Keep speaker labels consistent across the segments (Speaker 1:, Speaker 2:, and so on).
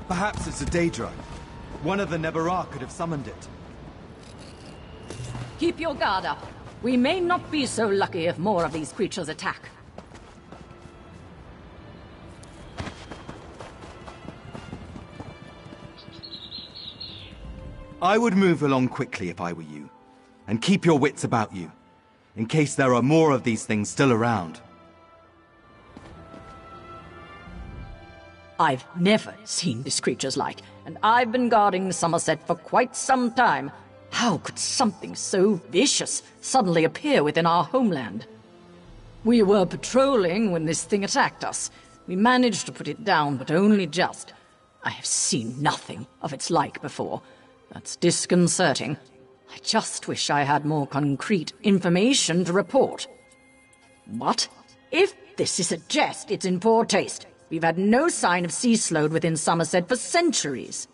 Speaker 1: Perhaps it's a Daedra. One of the Nebarah could have summoned it.
Speaker 2: Keep your guard up. We may not be so lucky if more of these creatures attack.
Speaker 1: I would move along quickly if I were you, and keep your wits about you, in case there are more of these things still around.
Speaker 2: I've never seen these creatures like, and I've been guarding Summerset for quite some time. How could something so vicious suddenly appear within our homeland? We were patrolling when this thing attacked us. We managed to put it down, but only just. I have seen nothing of its like before. That's disconcerting. I just wish I had more concrete information to report. What? If this is a jest, it's in poor taste. We've had no sign of sea slode within Summerset for centuries.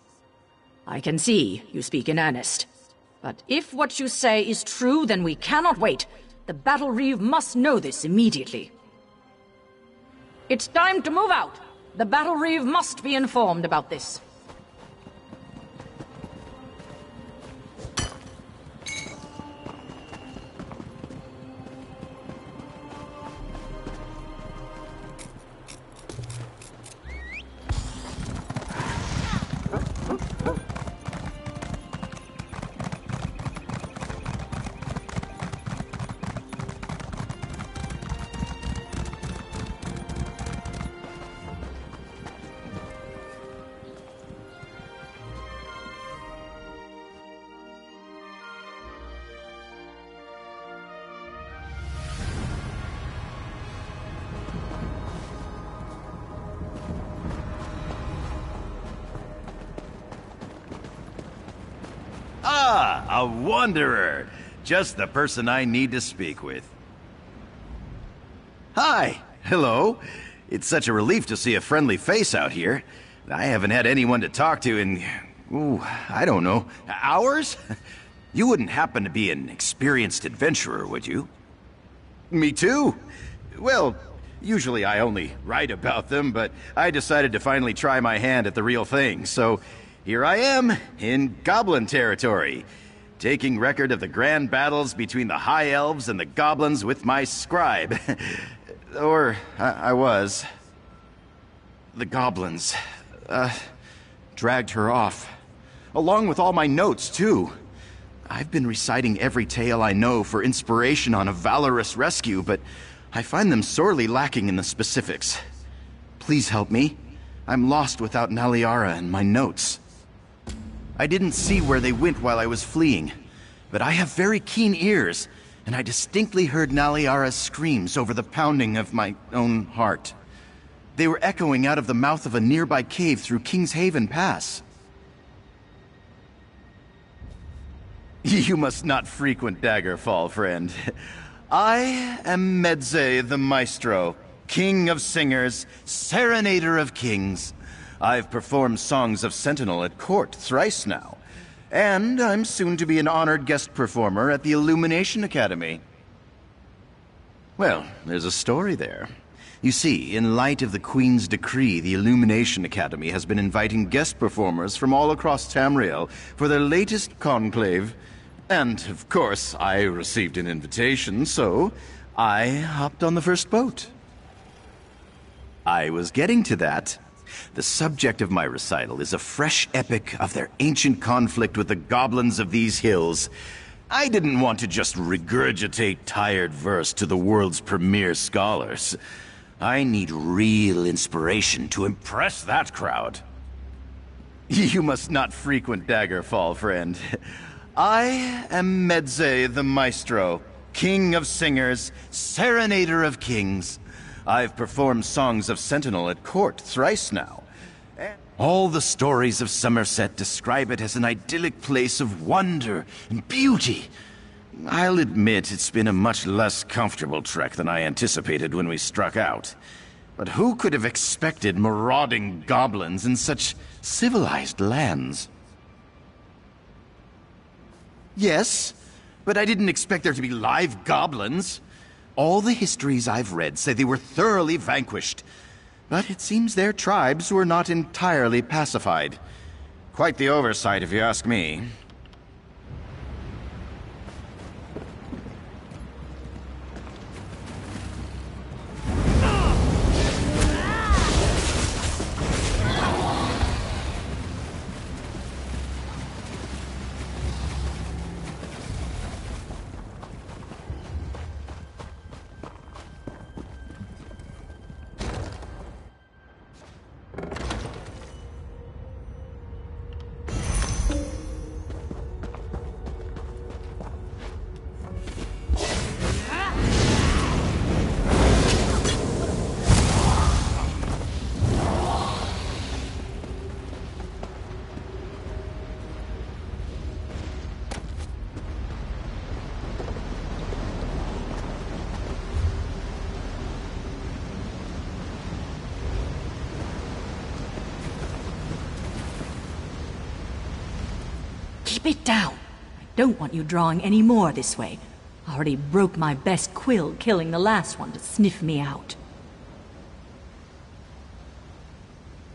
Speaker 2: I can see you speak in earnest. But if what you say is true, then we cannot wait. The Battle Reeve must know this immediately. It's time to move out. The Battle Reeve must be informed about this.
Speaker 3: Ah, a wanderer. Just the person I need to speak with. Hi. Hello. It's such a relief to see a friendly face out here. I haven't had anyone to talk to in, I don't know, hours? You wouldn't happen to be an experienced adventurer, would you? Me too. Well, usually I only write about them, but I decided to finally try my hand at the real thing, so here I am, in Goblin territory, taking record of the grand battles between the High Elves and the Goblins with my scribe. Or, I was. The Goblins, dragged her off. Along with all my notes, too. I've been reciting every tale I know for inspiration on a valorous rescue, but I find them sorely lacking in the specifics. Please help me. I'm lost without Naliara and my notes. I didn't see where they went while I was fleeing, but I have very keen ears, and I distinctly heard Naliara's screams over the pounding of my own heart. They were echoing out of the mouth of a nearby cave through King's Haven Pass. You must not frequent Daggerfall, friend. I am Medze the Maestro, King of Singers, Serenader of Kings. I've performed songs of Sentinel at court thrice now, and I'm soon to be an honored guest performer at the Illumination Academy. Well, there's a story there. You see, in light of the Queen's decree, the Illumination Academy has been inviting guest performers from all across Tamriel for their latest conclave. And, of course, I received an invitation, so I hopped on the first boat. I was getting to that. The subject of my recital is a fresh epic of their ancient conflict with the goblins of these hills. I didn't want to just regurgitate tired verse to the world's premier scholars. I need real inspiration to impress that crowd. You must not frequent Daggerfall, friend. I am Medze the Maestro, King of Singers, Serenader of Kings. I've performed songs of Sentinel at court thrice now. All the stories of Summerset describe it as an idyllic place of wonder and beauty. I'll admit it's been a much less comfortable trek than I anticipated when we struck out. But who could have expected marauding goblins in such civilized lands? Yes, but I didn't expect there to be live goblins. All the histories I've read say they were thoroughly vanquished. but it seems their tribes were not entirely pacified. Quite the oversight, if you ask me.
Speaker 2: Keep it down. I don't want you drawing any more this way. I already broke my best quill killing the last one to sniff me out.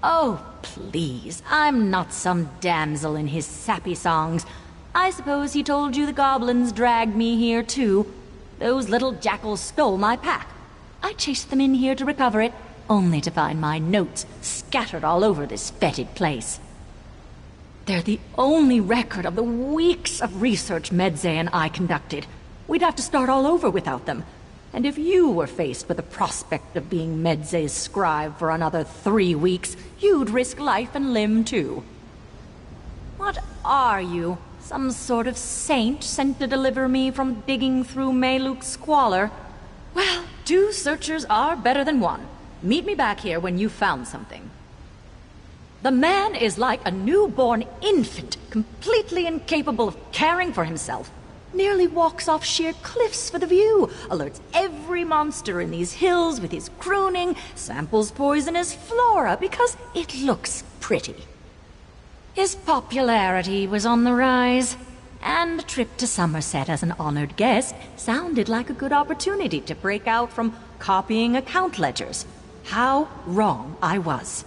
Speaker 2: Oh, please. I'm not some damsel in his sappy songs. I suppose he told you the goblins dragged me here too. Those little jackals stole my pack. I chased them in here to recover it, only to find my notes scattered all over this fetid place. They're the only record of the weeks of research Medze and I conducted. We'd have to start all over without them. And if you were faced with the prospect of being Medze's scribe for another 3 weeks, you'd risk life and limb too. What are you? Some sort of saint sent to deliver me from digging through Meluk's squalor? Well, 2 searchers are better than 1. Meet me back here when you've found something. The man is like a newborn infant, completely incapable of caring for himself. Nearly walks off sheer cliffs for the view, alerts every monster in these hills with his crooning, samples poisonous flora because it looks pretty. His popularity was on the rise, and a trip to Summerset as an honored guest sounded like a good opportunity to break out from copying account ledgers. How wrong I was.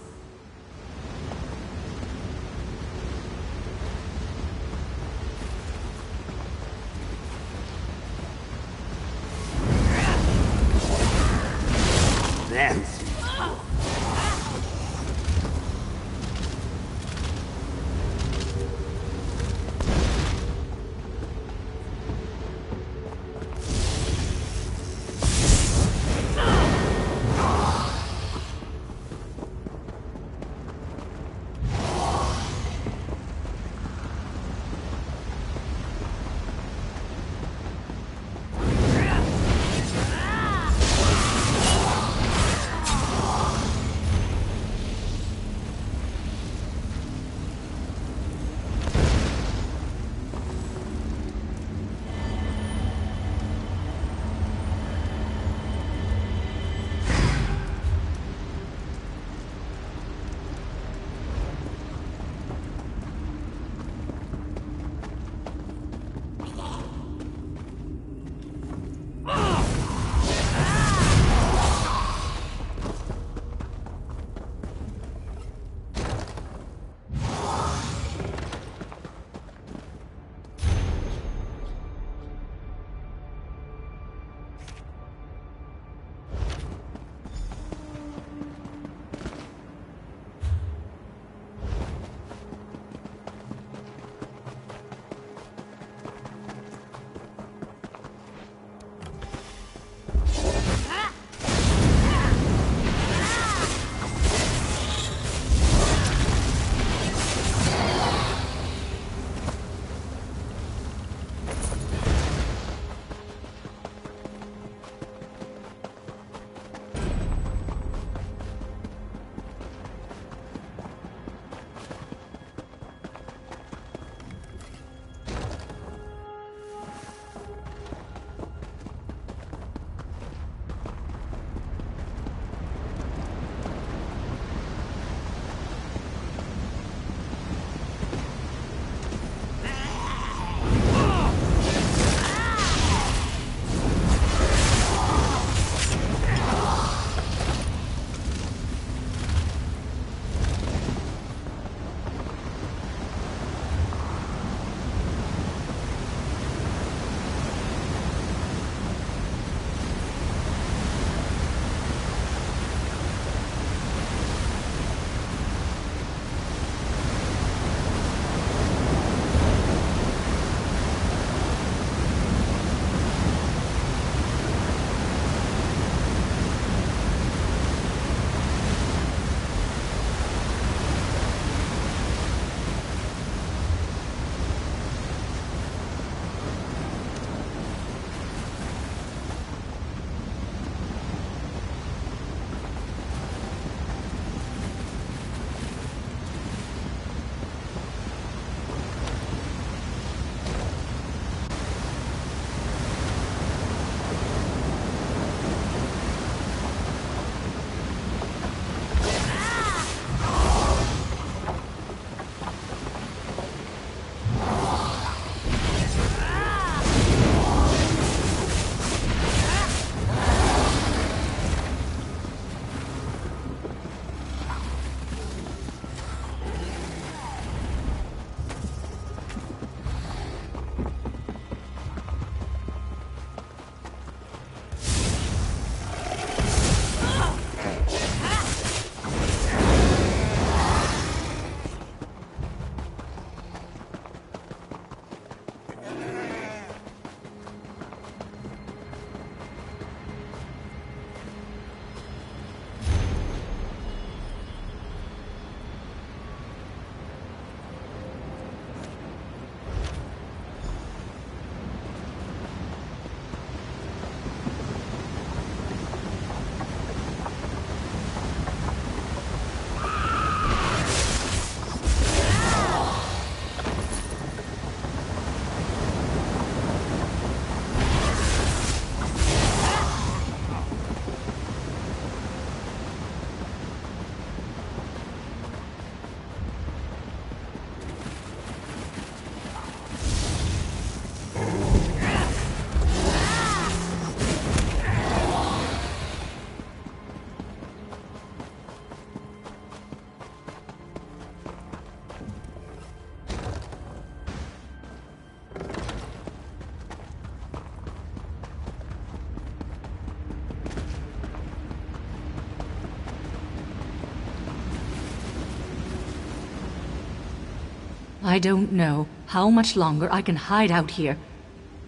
Speaker 2: I don't know how much longer I can hide out here.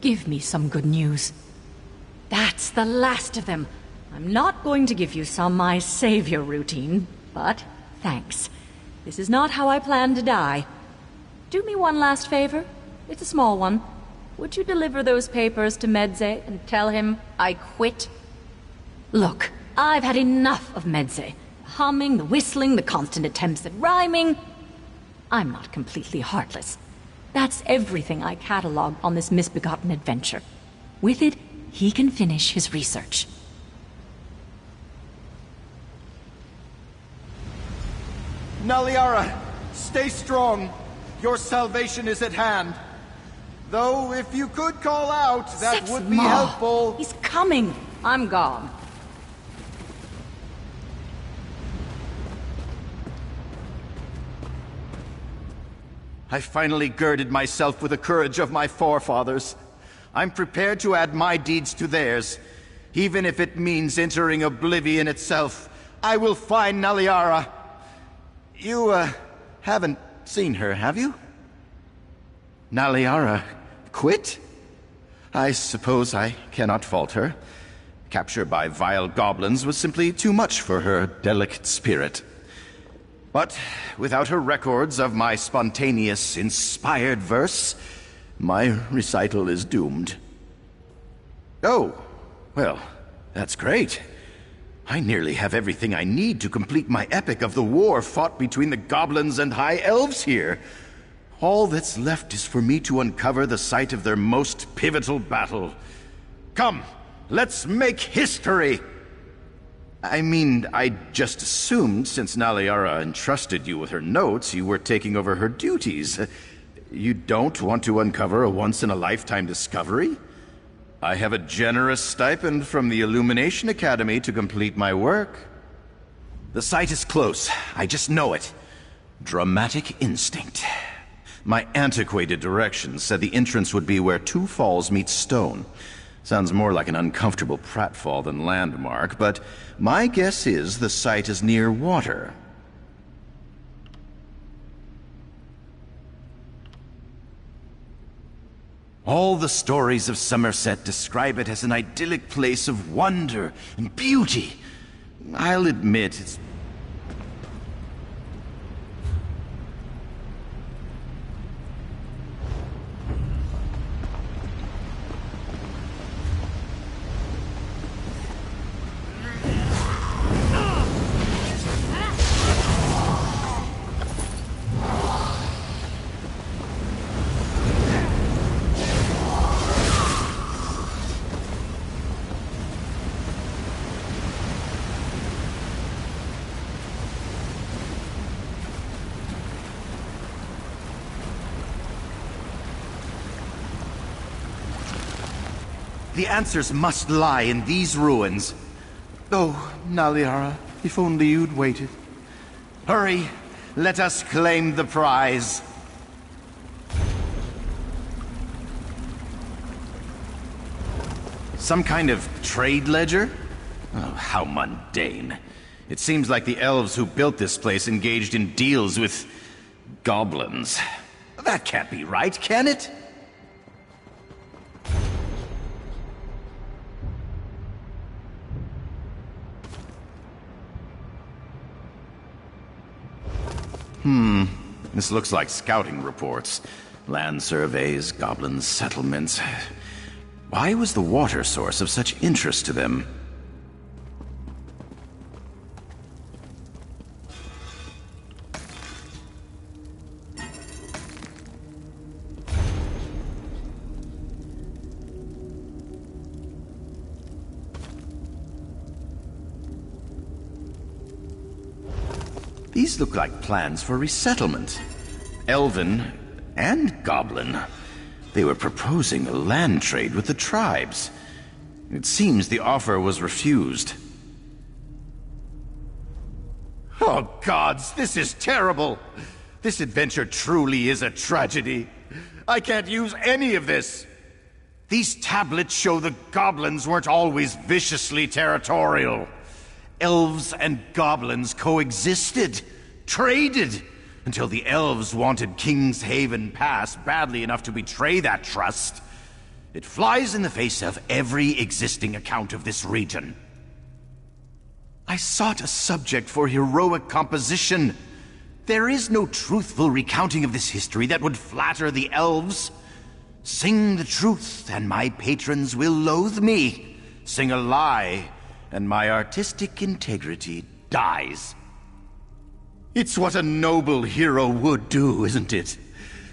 Speaker 2: Give me some good news. That's the last of them. I'm not going to give you some my savior routine, but thanks. This is not how I plan to die. Do me one last favor. It's a small one. Would you deliver those papers to Medze and tell him I quit? Look, I've had enough of Medze. The humming, the whistling, the constant attempts at rhyming. I'm not completely heartless. That's everything I cataloged on this misbegotten adventure. With it, he can finish his research.
Speaker 3: Naliara, stay strong. Your salvation is at hand. Though, if you could call out, that would be helpful.
Speaker 2: He's coming. I'm gone.
Speaker 3: I finally girded myself with the courage of my forefathers. I'm prepared to add my deeds to theirs, even if it means entering oblivion itself. I will find Naliara. You, haven't seen her, have you? Naliara quit? I suppose I cannot fault her. Capture by vile goblins was simply too much for her delicate spirit. But without her records of my spontaneous, inspired verse, my recital is doomed. Oh, well, that's great. I nearly have everything I need to complete my epic of the war fought between the goblins and high elves here. All that's left is for me to uncover the site of their most pivotal battle. Come, let's make history! I mean, I just assumed since Naliara entrusted you with her notes, you were taking over her duties. You don't want to uncover a once-in-a-lifetime discovery? I have a generous stipend from the Illumination Academy to complete my work. The site is close. I just know it. Dramatic instinct. My antiquated directions said the entrance would be where two falls meet stone. Sounds more like an uncomfortable pratfall than landmark, but my guess is the site is near water. All the stories of Summerset describe it as an idyllic place of wonder and beauty. I'll admit it's... The answers must lie in these ruins. Oh, Naliara, if only you'd waited. Hurry, let us claim the prize. Some kind of trade ledger? Oh, how mundane. It seems like the elves who built this place engaged in deals with goblins. That can't be right, can it? This looks like scouting reports. Land surveys, goblin settlements. Why was the water source of such interest to them? These look like plans for resettlement. Elven and goblin. They were proposing a land trade with the tribes. It seems the offer was refused. Oh gods, this is terrible! This adventure truly is a tragedy. I can't use any of this. These tablets show the goblins weren't always viciously territorial. Elves and goblins coexisted, traded, until the elves wanted King's Haven Pass badly enough to betray that trust. It flies in the face of every existing account of this region. I sought a subject for heroic composition. There is no truthful recounting of this history that would flatter the elves. Sing the truth, and my patrons will loathe me. Sing a lie, and my artistic integrity dies. It's what a noble hero would do, isn't it?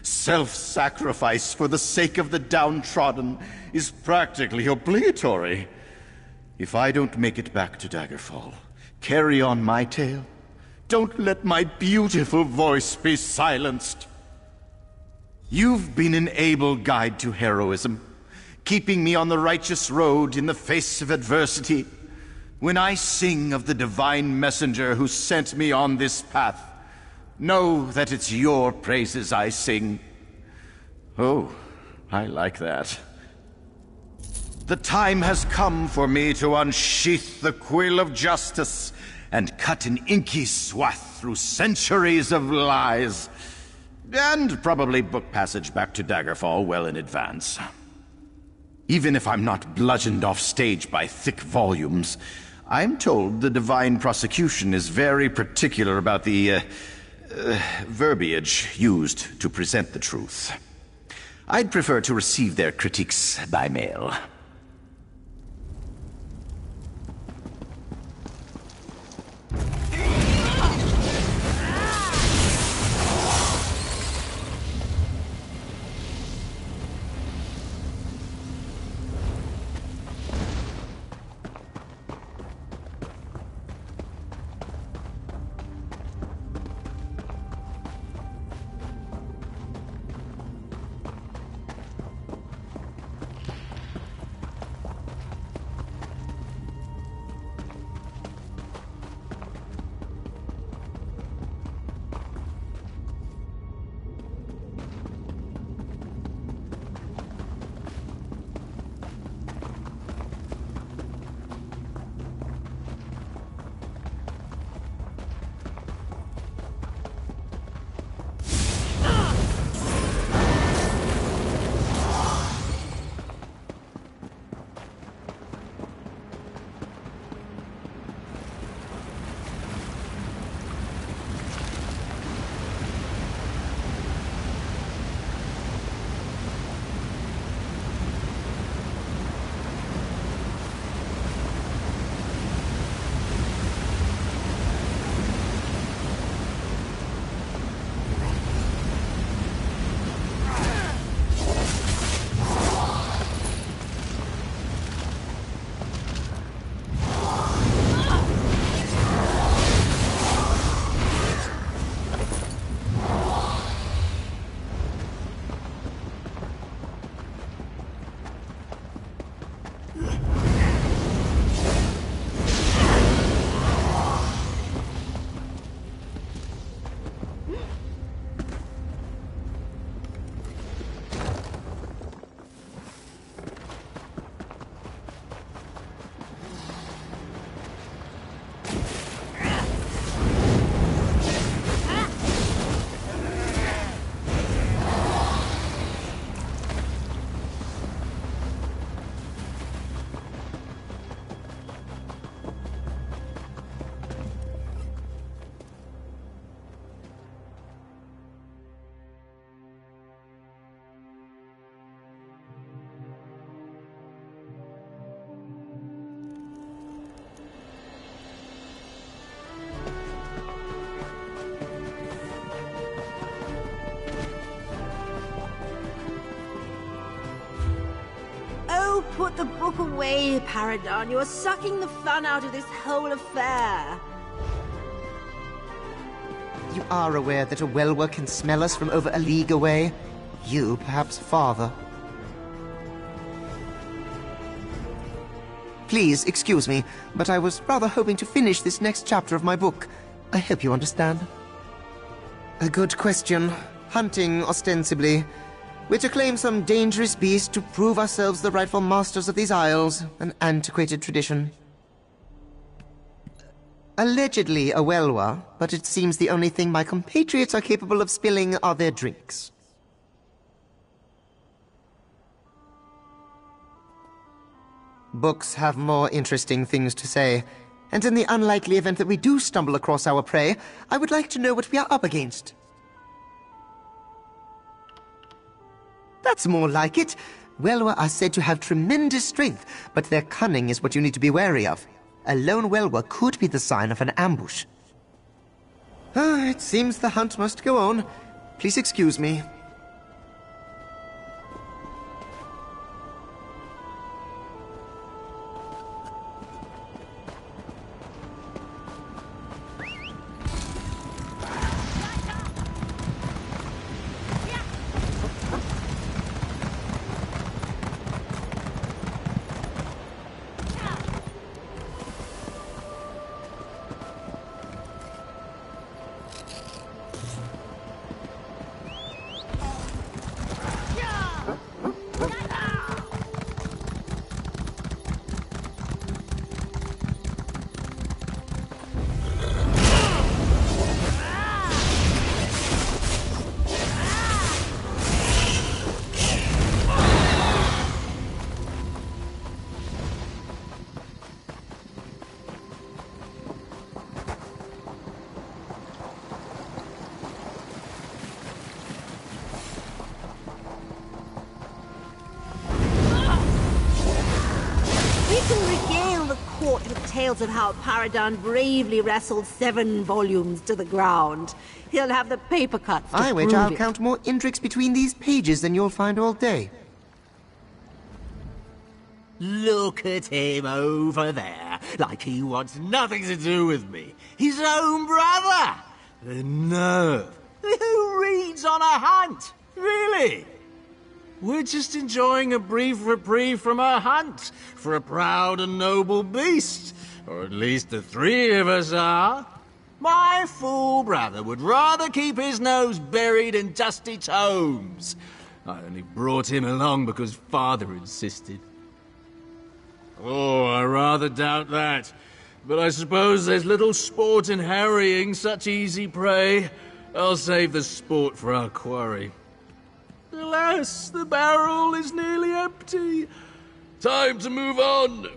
Speaker 3: Self-sacrifice for the sake of the downtrodden is practically obligatory. If I don't make it back to Daggerfall, carry on my tale. Don't let my beautiful voice be silenced. You've been an able guide to heroism, keeping me on the righteous road in the face of adversity. When I sing of the divine messenger who sent me on this path, know that it's your praises I sing. Oh, I like that. The time has come for me to unsheath the quill of justice and cut an inky swath through centuries of lies. And probably book passage back to Daggerfall well in advance. Even if I'm not bludgeoned off stage by thick volumes, I'm told the Divine Prosecution is very particular about the verbiage used to present the truth. I'd prefer to receive their critiques by mail.
Speaker 4: Put the book away, Paradon. You are sucking the fun out of this whole affair.
Speaker 5: You are aware that a Welwer can smell us from over a league away? You, perhaps, Father. Please, excuse me, but I was rather hoping to finish this next chapter of my book. I hope you understand. A good question. Hunting, ostensibly. We're to claim some dangerous beast to prove ourselves the rightful masters of these isles. An antiquated tradition. allegedly a Welwa, but it seems the only thing my compatriots are capable of spilling are their drinks. Books have more interesting things to say, and in the unlikely event that we do stumble across our prey, I would like to know what we are up against. That's more like it. Welwa are said to have tremendous strength, but their cunning is what you need to be wary of. A lone Welwa could be the sign of an ambush. It seems the hunt must go on. Please excuse me.
Speaker 4: Tales of how Paragon bravely wrestled 7 volumes to the ground. He'll have the paper cuts to
Speaker 5: I wager
Speaker 4: prove
Speaker 5: I'll
Speaker 4: it.
Speaker 5: count more Indrix between these pages than you'll find all day.
Speaker 6: Look at him over there, like he wants nothing to do with me. His own brother! The nerve! Who reads on a hunt? Really? We're just enjoying a brief reprieve from our hunt for a proud and noble beast. Or at least the 3 of us are. My fool brother would rather keep his nose buried in dusty tomes. I only brought him along because father insisted. Oh, I rather doubt that. But I suppose there's little sport in harrying such easy prey. I'll save the sport for our quarry. Alas, the barrel is nearly empty. Time to move on.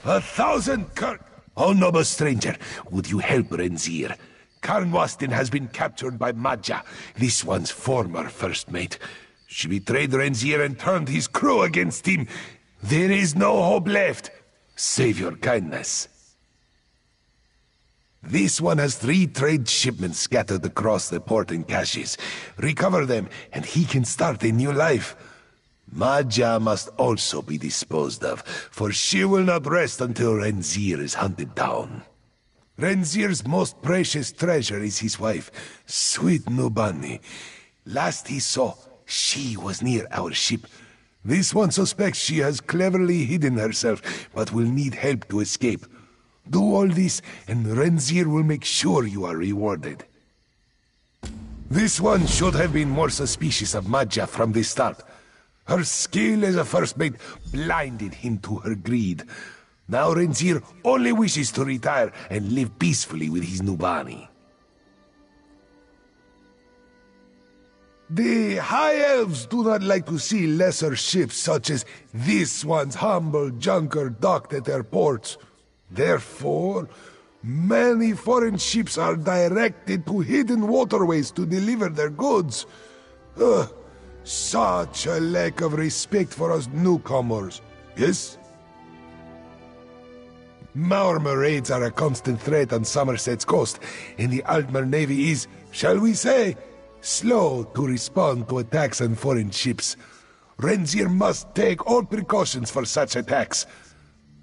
Speaker 7: 1,000 Oh, noble stranger, would you help Renzir? Karnwastin has been captured by Madja, this one's former first mate. She betrayed Renzir and turned his crew against him. There is no hope left. Save your kindness. This one has 3 trade shipments scattered across the port and caches. Recover them, and he can start a new life. Madja must also be disposed of, for she will not rest until Renzir is hunted down. Renzir's most precious treasure is his wife, sweet Nubani. Last he saw, she was near our ship. This one suspects she has cleverly hidden herself, but will need help to escape. Do all this, and Renzir will make sure you are rewarded. This one should have been more suspicious of Madja from the start. Her skill as a first mate blinded him to her greed. Now Renzir only wishes to retire and live peacefully with his Nubani. The High Elves do not like to see lesser ships such as this one's humble junker docked at their ports. Therefore, many foreign ships are directed to hidden waterways to deliver their goods. Such a lack of respect for us newcomers, yes? Maormer raids are a constant threat on Summerset's coast, and the Altmer Navy is, shall we say, slow to respond to attacks on foreign ships. Renzir must take all precautions for such attacks.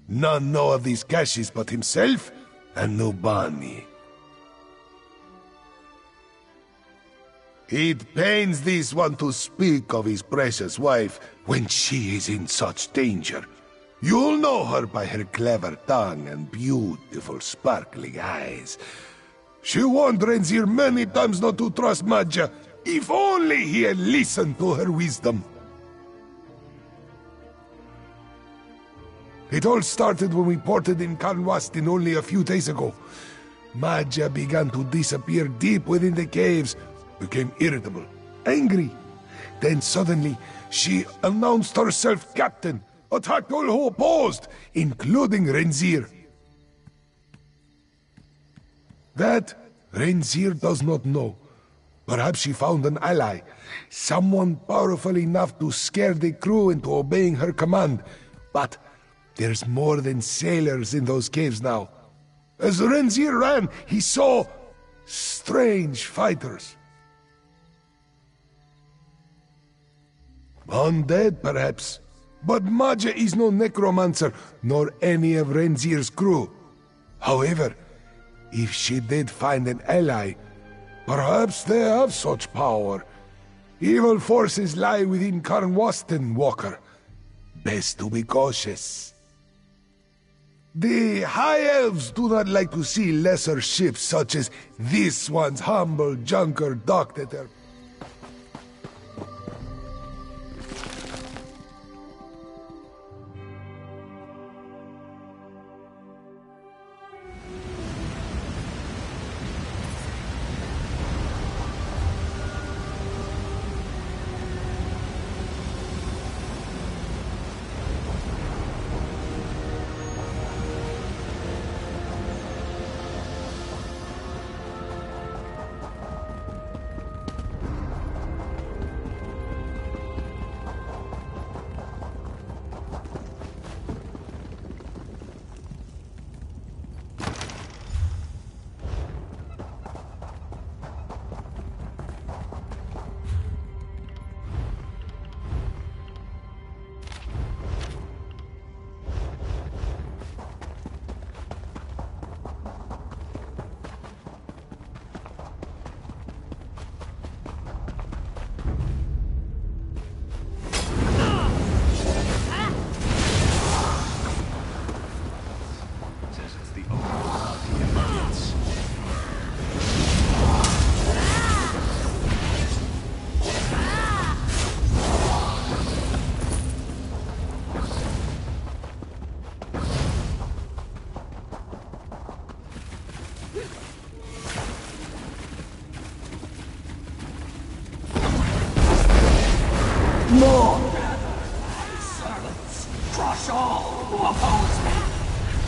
Speaker 7: None know of these caches but himself and Nubani. It pains this one to speak of his precious wife when she is in such danger. You'll know her by her clever tongue and beautiful sparkling eyes. She warned Renzir many times not to trust Madja. If only he had listened to her wisdom. It all started when we ported in Karnwastin only a few days ago. Madja began to disappear deep within the caves, became irritable, angry. Then suddenly, she announced herself captain, attacked all who opposed, including Renzir. That Renzir does not know. Perhaps she found an ally, someone powerful enough to scare the crew into obeying her command. But there's more than sailors in those caves now. As Renzir ran, he saw strange fighters. Undead, perhaps. But Madja is no necromancer, nor any of Renzir's crew. However, if she did find an ally, perhaps they have such power. Evil forces lie within Karnwastin, Walker. Best to be cautious. The High Elves do not like to see lesser ships such as this one's humble junker docked at their...
Speaker 8: More! Silence! Crush all who oppose me!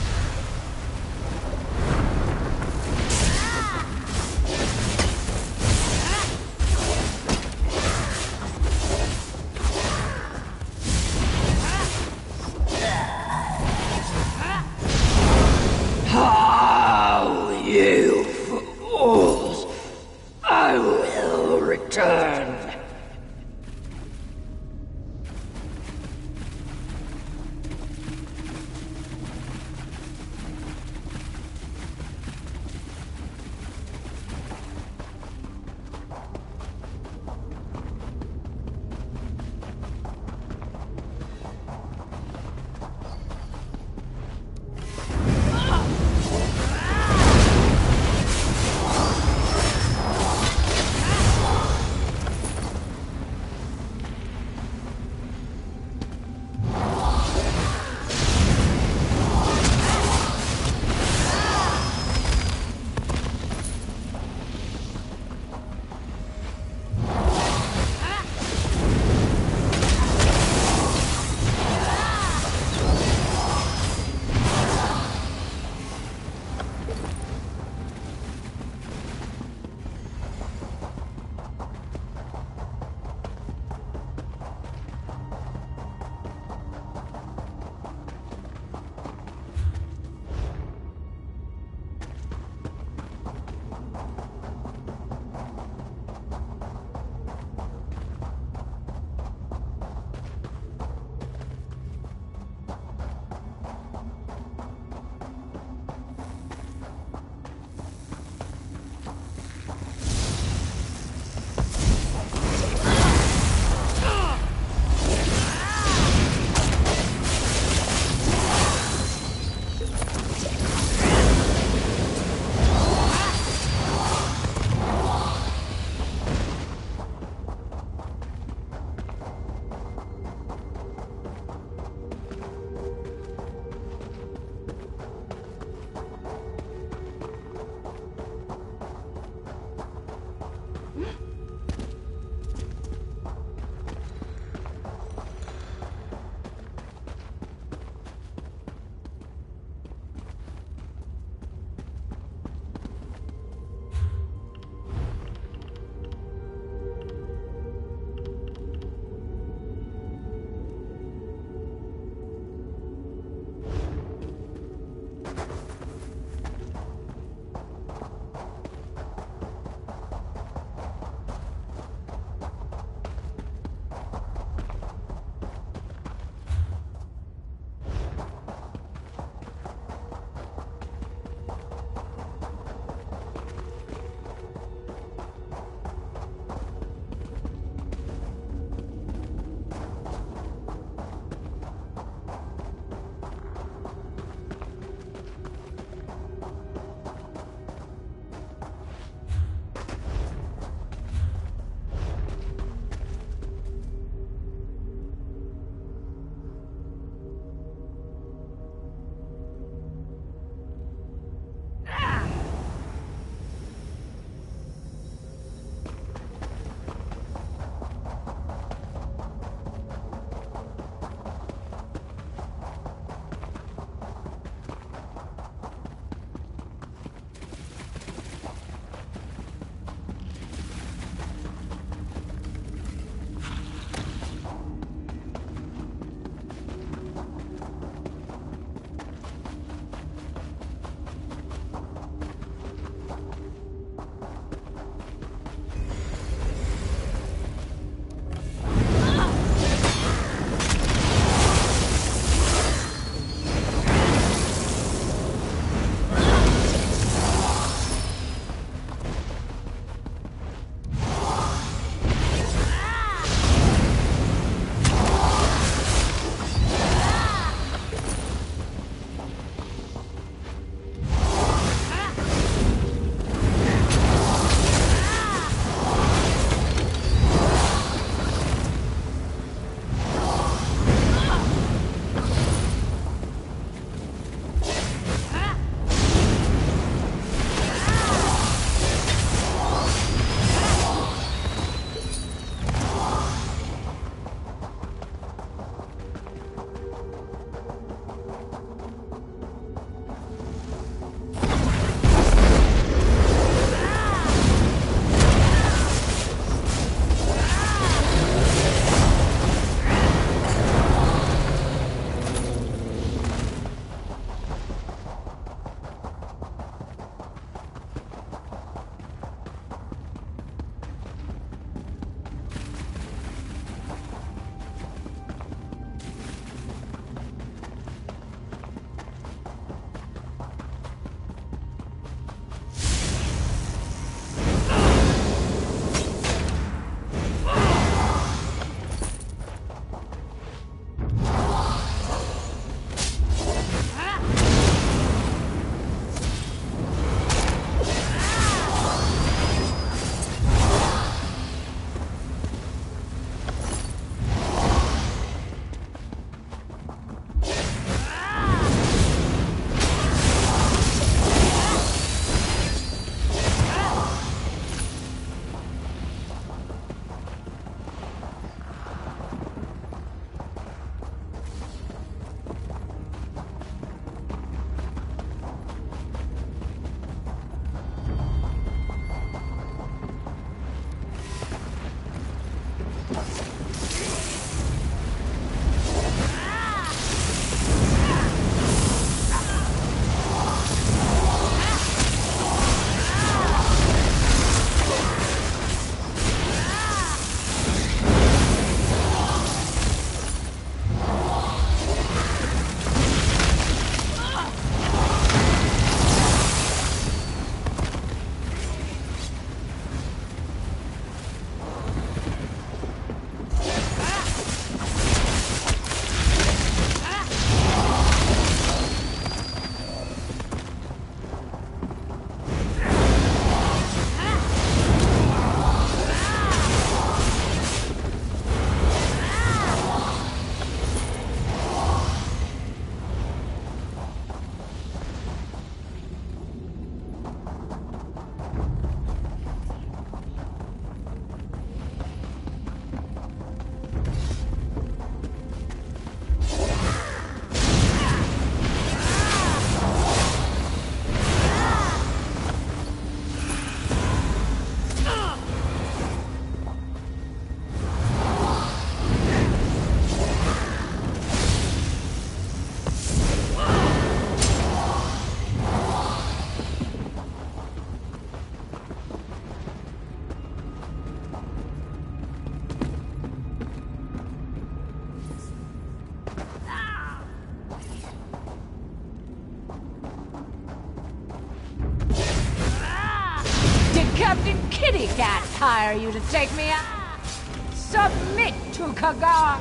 Speaker 8: Captain Kitty Cat hire you to take me out? Submit to Kagar!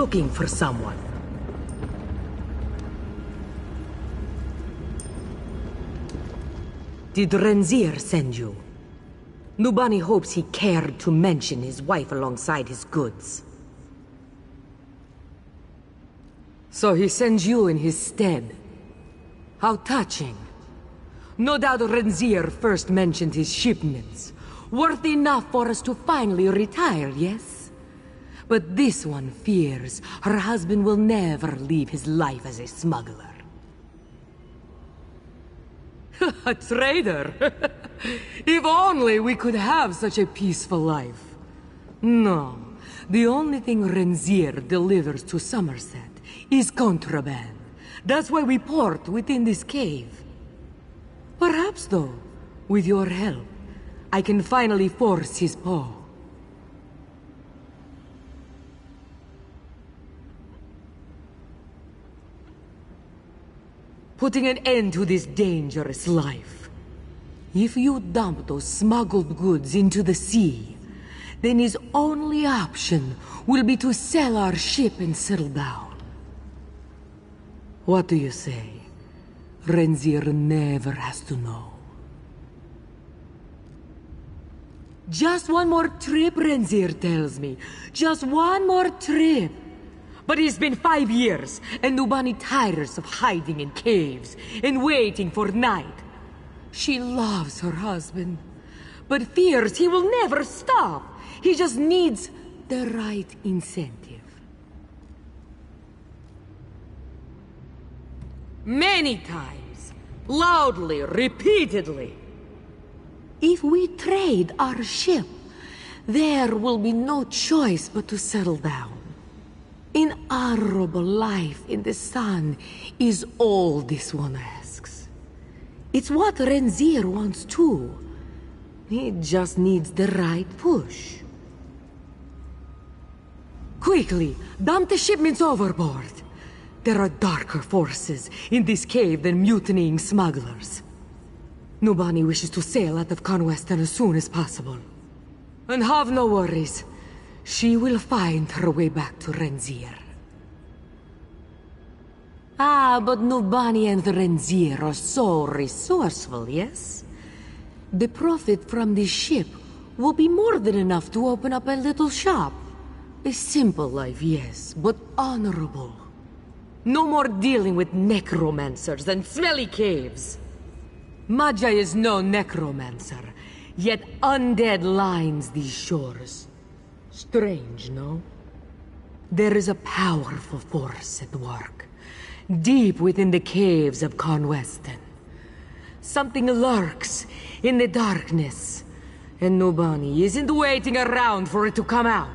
Speaker 9: looking for someone. Did Renzier send you? Nubani hopes he cared to mention his wife alongside his goods. So he sends you in his stead. How touching. No doubt Renzier first mentioned his shipments. Worth enough for us to finally retire, yes? But this one fears her husband will never leave his life as a smuggler. A traitor! If only we could have such a peaceful life. No, the only thing Renzier delivers to Summerset is contraband. That's why we port within this cave. Perhaps, though, with your help, I can finally force his paw. Putting an end to this dangerous life. If you dump those smuggled goods into the sea, then his only option will be to sell our ship and settle down. What do you say? Renzier never has to know. Just one more trip, Renzier tells me. Just one more trip. But it's been 5 years, and Nubani tires of hiding in caves and waiting for night. She loves her husband, but fears he will never stop. He just needs the right incentive. Many times, loudly, repeatedly. If we trade our ship, there will be no choice but to settle down. An honorable life in the sun is all this one asks. It's what Renzier wants too. He just needs the right push. Quickly, dump the shipments overboard. There are darker forces in this cave than mutinying smugglers. Nubani wishes to sail out of Conweston as soon as possible. And have no worries. She will find her way back to Renzier. Ah, but Nubani and Renzier are so resourceful, yes? The profit from this ship will be more than enough to open up a little shop. A simple life, yes, but honorable. No more dealing with necromancers and smelly caves. Maja is no necromancer, yet undead lines these shores. Strange, no? There is a powerful force at work, deep within the caves of Conweston. Something lurks in the darkness, and Nubani isn't waiting around for it to come out.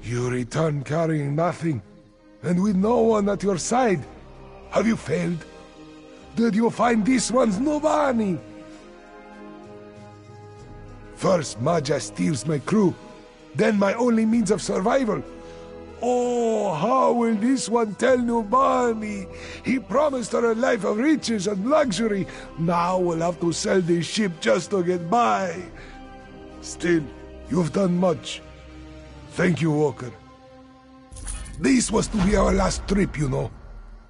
Speaker 7: You return carrying nothing, and with no one at your side. Have you failed? Did you find this one's Nubani? First, Maja steals my crew, then my only means of survival. Oh, how will this one tell Nubani? He promised her a life of riches and luxury. Now we'll have to sell this ship just to get by. Still, you've done much. Thank you, Walker. This was to be our last trip, you know.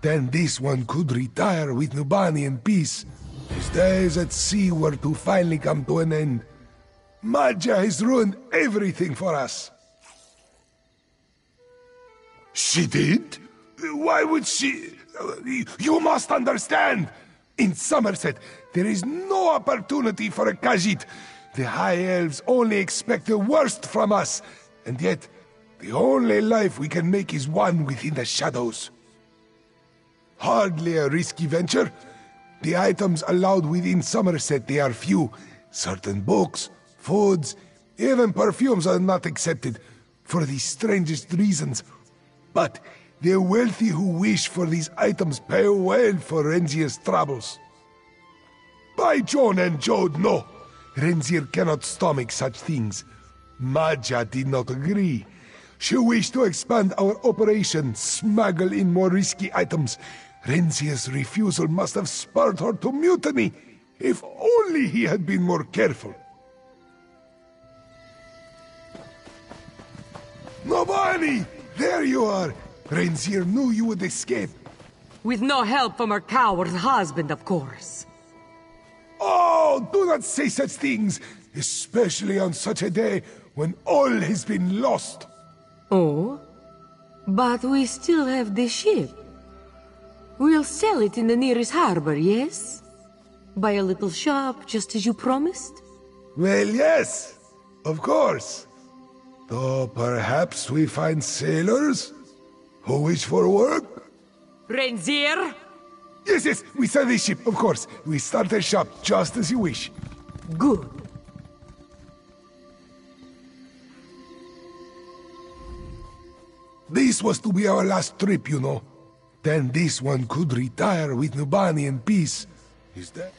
Speaker 7: Then this one could retire with Nubani in peace. His days at sea were to finally come to an end. Maja has ruined everything for us. She did? Why would she? You must understand! In Summerset, there is no opportunity for a Khajiit. The High Elves only expect the worst from us, and yet, the only life we can make is one within the shadows. Hardly a risky venture. The items allowed within Summerset, they are few. Certain books, foods, even perfumes are not accepted, for the strangest reasons. But the wealthy who wish for these items pay well for Renzier's troubles. By John and Jode, no. Renzier cannot stomach such things. Maja did not agree. She wished to expand our operation, smuggle in more risky items. Renzier's refusal must have spurred her to mutiny. If only he had been more careful. Nobani! There you are! Renzier knew you would escape.
Speaker 9: With no help from her coward husband, of course.
Speaker 7: Oh, do not say such things! Especially on such a day when all has been lost.
Speaker 9: Oh? But we still have the ship. We'll sell it in the nearest harbor, yes? Buy a little shop, just as you promised?
Speaker 7: Well, yes, of course. Though perhaps we find sailors who wish for work?
Speaker 9: Renzier?
Speaker 7: Yes, we sell the ship, of course. We start a shop just as you wish.
Speaker 9: Good.
Speaker 7: This was to be our last trip, you know. Then this one could retire with Nubani in peace. Is that?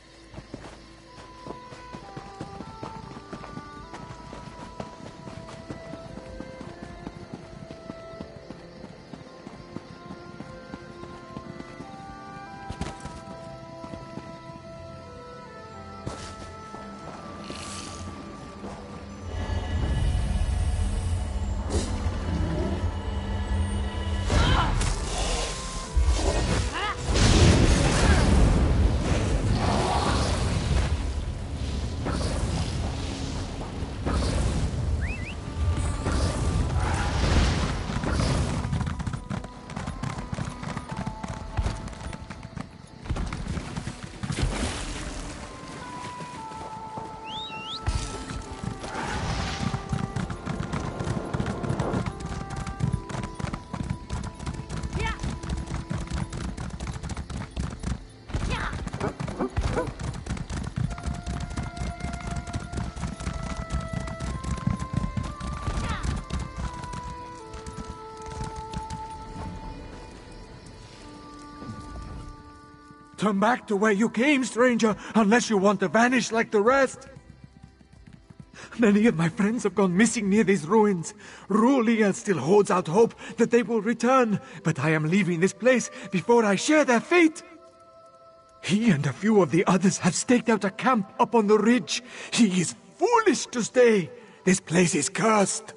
Speaker 10: Turn back to where you came, stranger, unless you want to vanish like the rest. Many of my friends have gone missing near these ruins. Ruliel still holds out hope that they will return, but I am leaving this place before I share their fate. He and a few of the others have staked out a camp up on the ridge. He is foolish to stay. This place is cursed.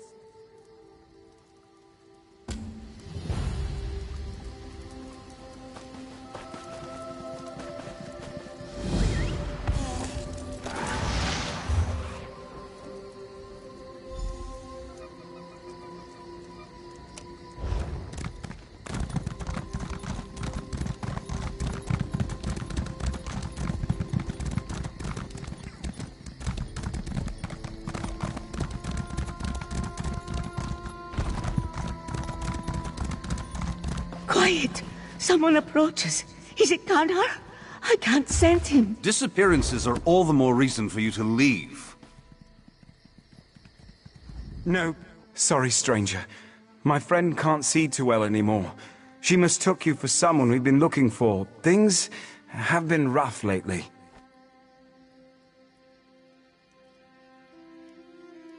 Speaker 11: Quiet! Someone approaches. Is it Gunnar? I can't scent him.
Speaker 12: Disappearances are all the more reason for you to leave.
Speaker 13: No, sorry, stranger. My friend can't see too well anymore. She mistook you for someone we've been looking for. Things have been rough lately.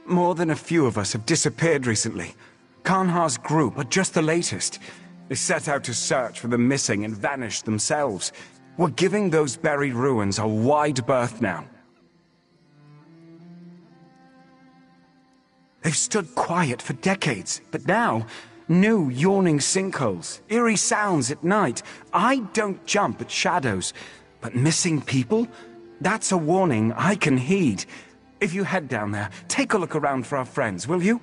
Speaker 13: More than a few of us have disappeared recently. Kanhar's group are just the latest. They set out to search for the missing and vanished themselves. We're giving those buried ruins a wide berth now. They've stood quiet for decades, but now, new yawning sinkholes, eerie sounds at night. I don't jump at shadows, but missing people? That's a warning I can heed. If you head down there, take a look around for our friends, will you?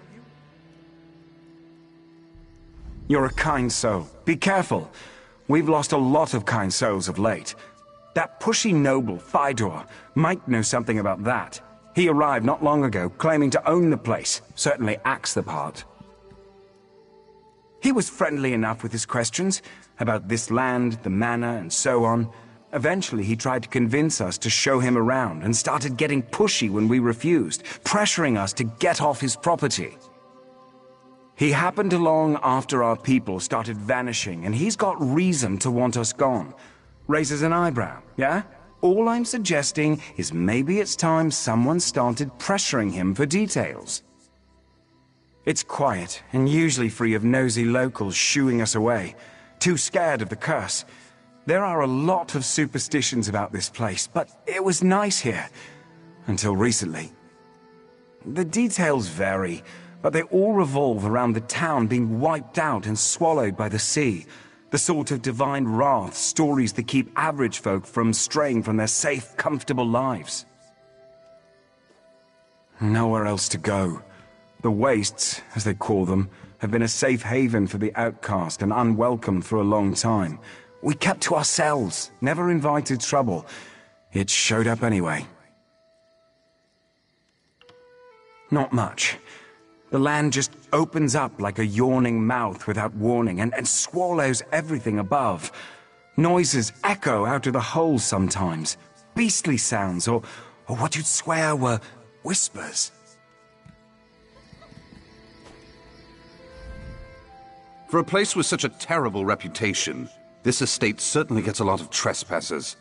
Speaker 13: You're a kind soul. Be careful. We've lost a lot of kind souls of late. That pushy noble, Fydor, might know something about that. He arrived not long ago, claiming to own the place. Certainly acts the part. He was friendly enough with his questions, about this land, the manor, and so on. Eventually, he tried to convince us to show him around, and started getting pushy when we refused, pressuring us to get off his property. He happened along after our people started vanishing, and he's got reason to want us gone. Raises an eyebrow, yeah? All I'm suggesting is maybe it's time someone started pressuring him for details. It's quiet, and usually free of nosy locals shooing us away, too scared of the curse. There are a lot of superstitions about this place, but it was nice here, until recently. The details vary, but they all revolve around the town being wiped out and swallowed by the sea. The sort of divine wrath stories that keep average folk from straying from their safe, comfortable lives. Nowhere else to go. The wastes, as they call them, have been a safe haven for the outcast and unwelcome for a long time. We kept to ourselves, never invited trouble. It showed up anyway. Not much. The land just opens up like a yawning mouth without warning and swallows everything above. Noises echo out of the holes sometimes. Beastly sounds, or what you'd swear were whispers.
Speaker 12: For a place with such a terrible reputation, this estate certainly gets a lot of trespassers.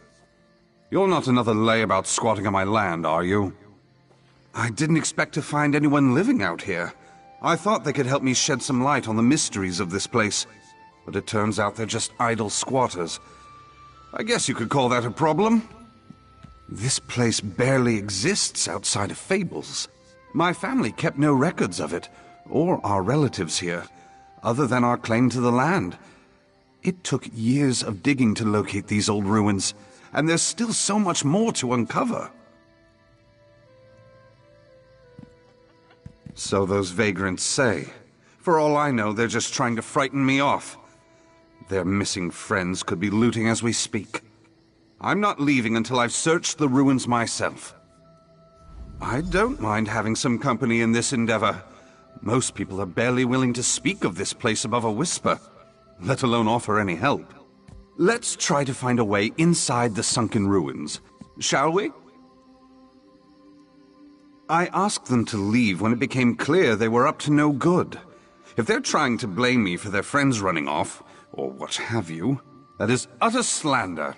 Speaker 12: You're not another layabout squatting on my land, are you? I didn't expect to find anyone living out here. I thought they could help me shed some light on the mysteries of this place, but it turns out they're just idle squatters. I guess you could call that a problem. This place barely exists outside of fables. My family kept no records of it, or our relatives here, other than our claim to the land. It took years of digging to locate these old ruins, and there's still so much more to uncover. So those vagrants say. For all I know, they're just trying to frighten me off. Their missing friends could be looting as we speak. I'm not leaving until I've searched the ruins myself. I don't mind having some company in this endeavor. Most people are barely willing to speak of this place above a whisper, let alone offer any help. Let's try to find a way inside the sunken ruins, shall we? I asked them to leave when it became clear they were up to no good. If they're trying to blame me for their friends running off, or what have you, that is utter slander.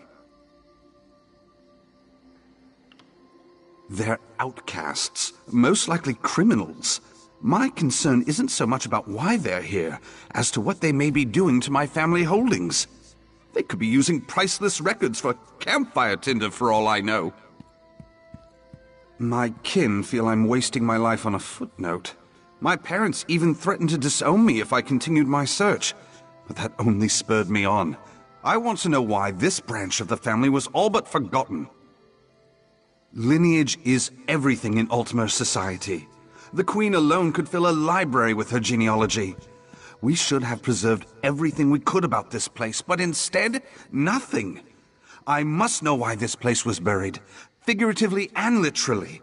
Speaker 12: They're outcasts, most likely criminals. My concern isn't so much about why they're here, as to what they may be doing to my family holdings. They could be using priceless records for campfire tinder for all I know. My kin feel I'm wasting my life on a footnote. My parents even threatened to disown me if I continued my search, but that only spurred me on. I want to know why this branch of the family was all but forgotten. Lineage is everything in Altmer society. The Queen alone could fill a library with her genealogy. We should have preserved everything we could about this place, but instead, nothing. I must know why this place was buried, figuratively and literally.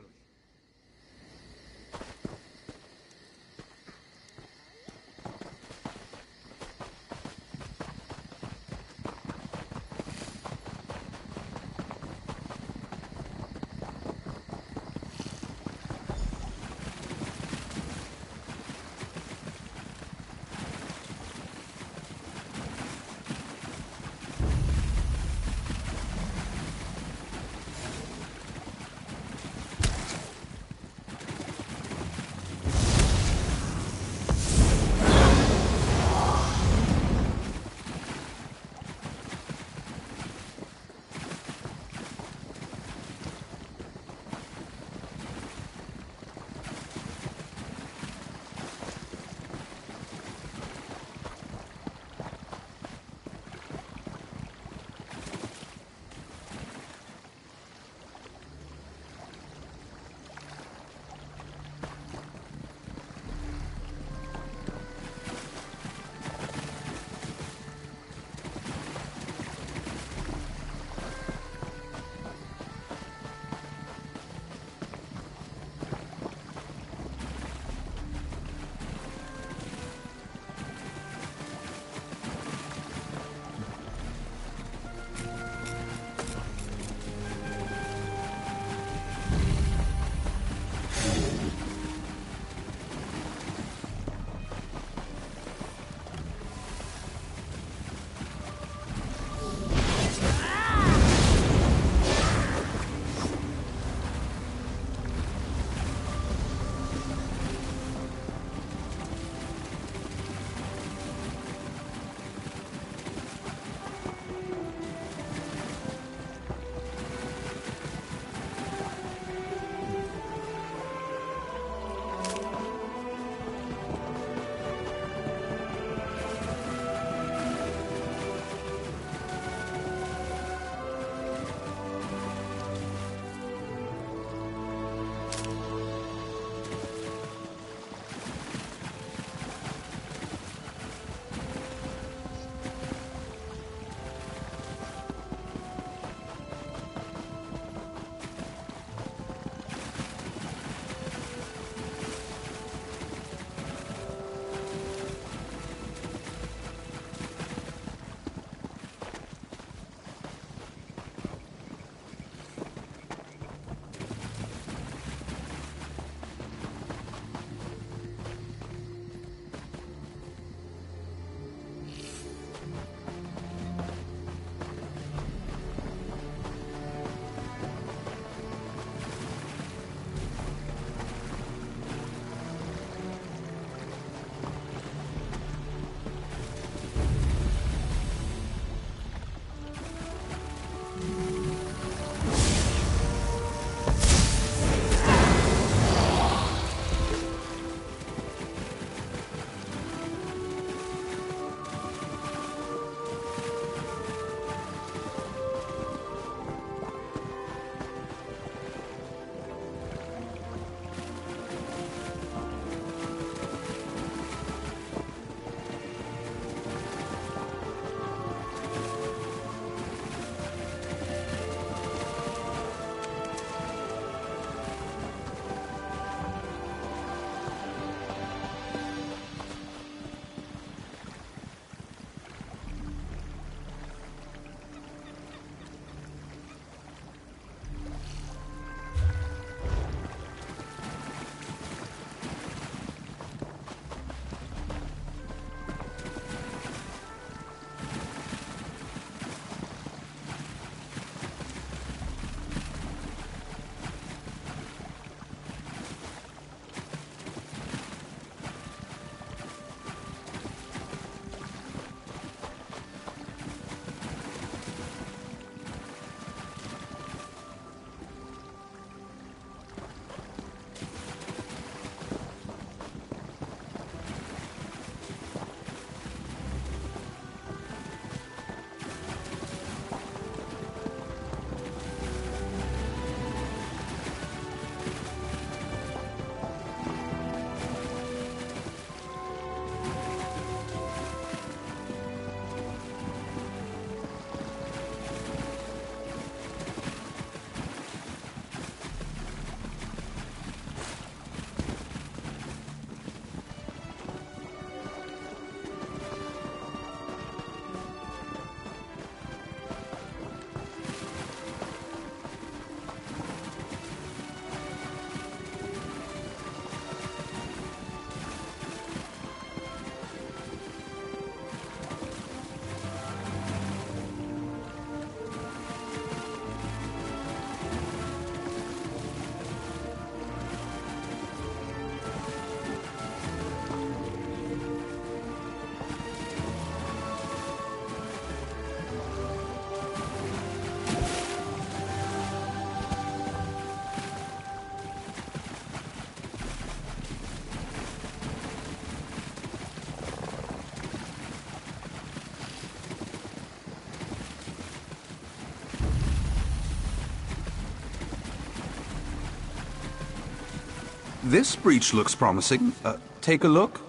Speaker 12: This breach looks promising. Take a look.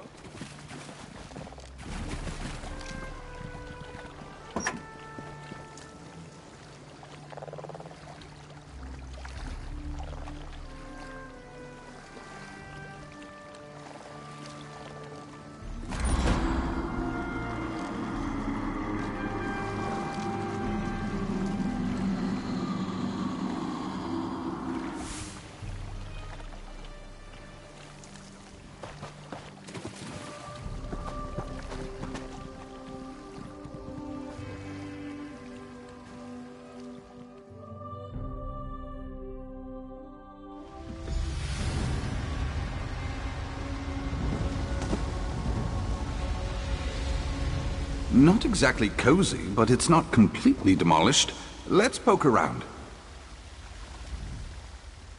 Speaker 12: Not exactly cozy, but it's not completely demolished. Let's poke around.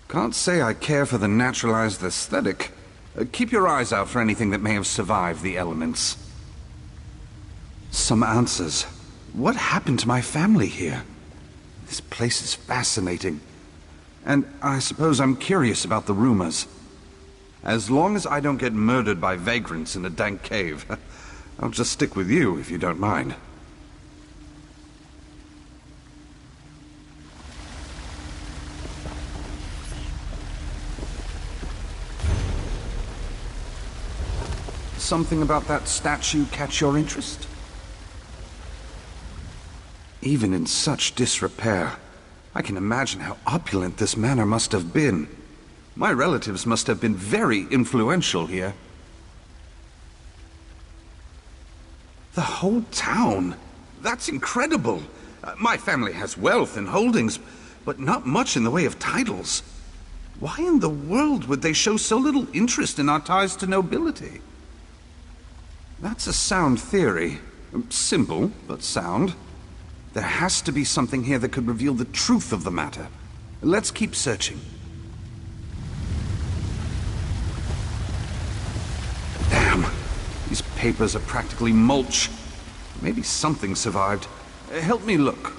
Speaker 12: Can't say I care for the naturalized aesthetic. Keep your eyes out for anything that may have survived the elements. Some answers. What happened to my family here? This place is fascinating. And I suppose I'm curious about the rumors. As long as I don't get murdered by vagrants in a dank cave, I'll just stick with you if you don't mind. Something about that statue catch your interest? Even in such disrepair, I can imagine how opulent this manor must have been. My relatives must have been very influential here. The whole town? That's incredible! My family has wealth and holdings, but not much in the way of titles. Why in the world would they show so little interest in our ties to nobility? That's a sound theory. Simple, but sound. There has to be something here that could reveal the truth of the matter. Let's keep searching. Damn! These papers are practically mulch. Maybe something survived. Help me look.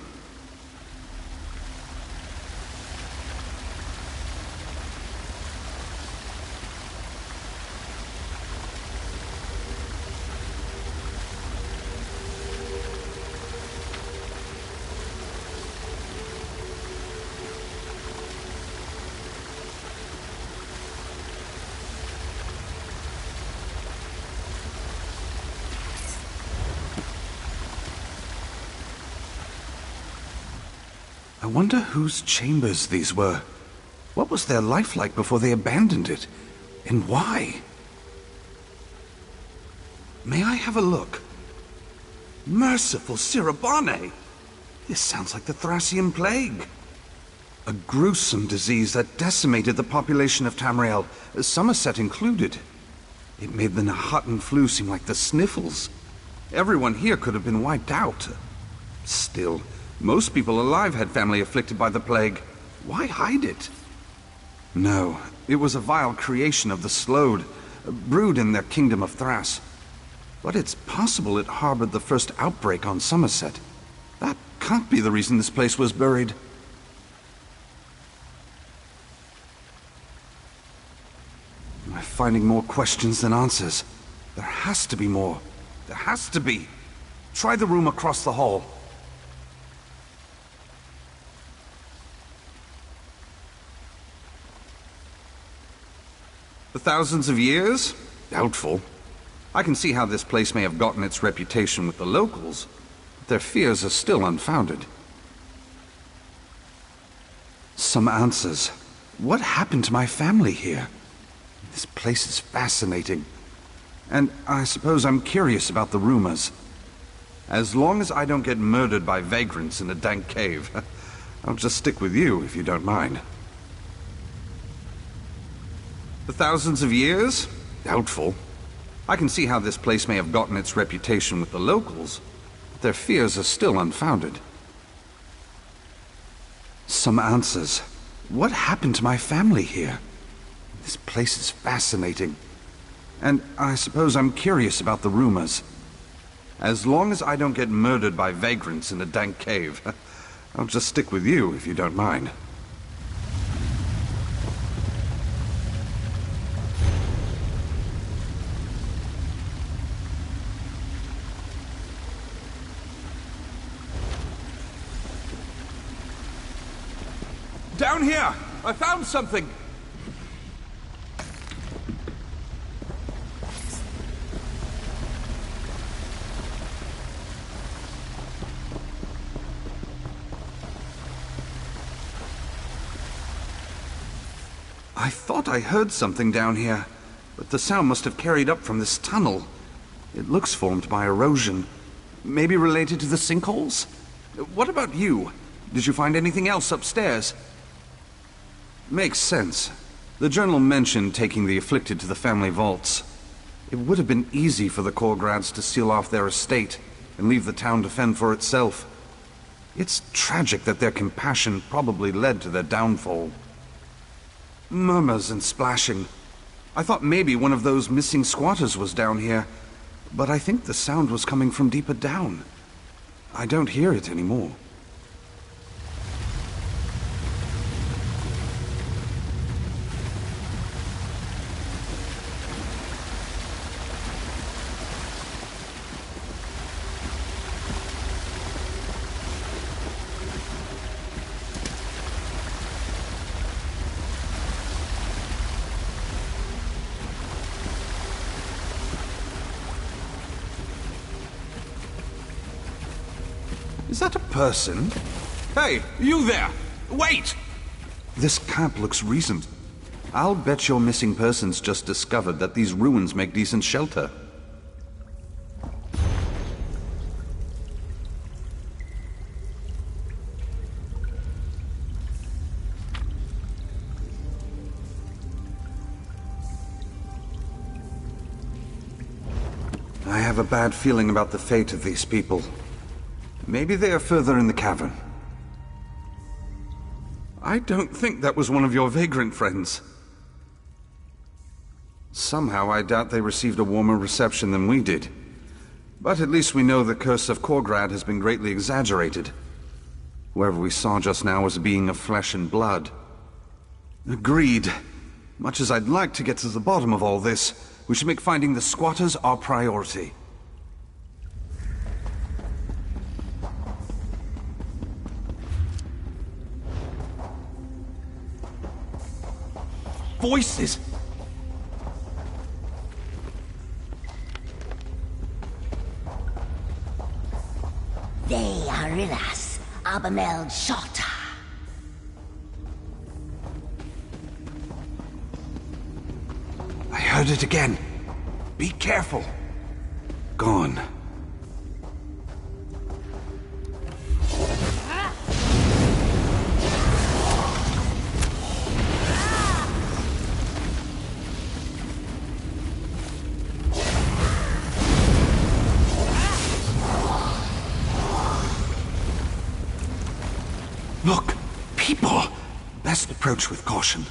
Speaker 12: I wonder whose chambers these were. What was their life like before they abandoned it? And why? May I have a look? Merciful Sirabane! This sounds like the Thracian Plague. A gruesome disease that decimated the population of Tamriel, Summerset included. It made the Nahatan flu seem like the sniffles. Everyone here could have been wiped out. Still, most people alive had family afflicted by the plague. Why hide it? No, it was a vile creation of the Slode, brewed in their kingdom of Thras. But it's possible it harbored the first outbreak on Summerset. That can't be the reason this place was buried. I'm finding more questions than answers. There has to be more. There has to be. Try the room across the hall. For thousands of years? Doubtful. I can see how this place may have gotten its reputation with the locals, but their fears are still unfounded. Some answers. What happened to my family here? This place is fascinating. And I suppose I'm curious about the rumors. As long as I don't get murdered by vagrants in a dank cave, I'll just stick with you if you don't mind. For thousands of years? Doubtful. I can see how this place may have gotten its reputation with the locals, but their fears are still unfounded. Some answers. What happened to my family here? This place is fascinating. And I suppose I'm curious about the rumors. As long as I don't get murdered by vagrants in a dank cave, I'll just stick with you if you don't mind. Down here! I found something! I thought I heard something down here, but the sound must have carried up from this tunnel. It looks formed by erosion. Maybe related to the sinkholes? What about you? Did you find anything else upstairs? Makes sense. The journal mentioned taking the afflicted to the family vaults. It would have been easy for the Korgrads to seal off their estate and leave the town to fend for itself. It's tragic that their compassion probably led to their downfall. Murmurs and splashing. I thought maybe one of those missing squatters was down here, but I think the sound was coming from deeper down. I don't hear it anymore. Is that a person? Hey, you there! Wait! This camp looks recent. I'll bet your missing persons just discovered that these ruins make decent shelter. I have a bad feeling about the fate of these people. Maybe they are further in the cavern. I don't think that was one of your vagrant friends. Somehow I doubt they received a warmer reception than we did. But at least we know the curse of Korgrad has been greatly exaggerated. Whoever we saw just now was a being of flesh and blood. Agreed. Much as I'd like to get to the bottom of all this, we should make finding the squatters our priority. Voices!
Speaker 11: They are in us, Abamel Shota.
Speaker 12: I heard it again. Be careful. Gone. Look! People! Best approach with caution.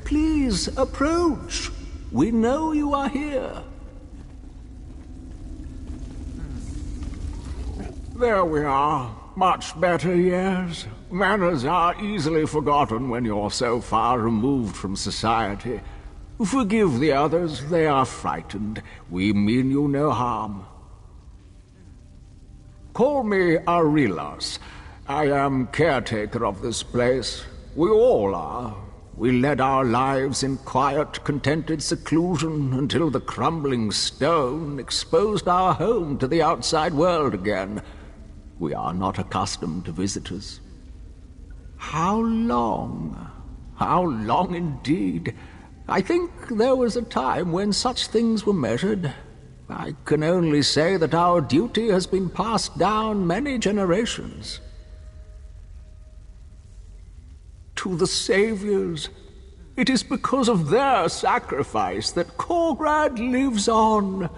Speaker 6: Please approach. We know you are here. There we are. Much better, yes. Manners are easily forgotten when you're so far removed from society. Forgive the others, they are frightened. We mean you no harm. Call me Arilas. I am caretaker of this place. We all are. We led our lives in quiet, contented seclusion until the crumbling stone exposed our home to the outside world again. We are not accustomed to visitors. How long? How long indeed? I think there was a time when such things were measured. I can only say that our duty has been passed down many generations. To the saviors, it is because of their sacrifice that Korgrad lives on.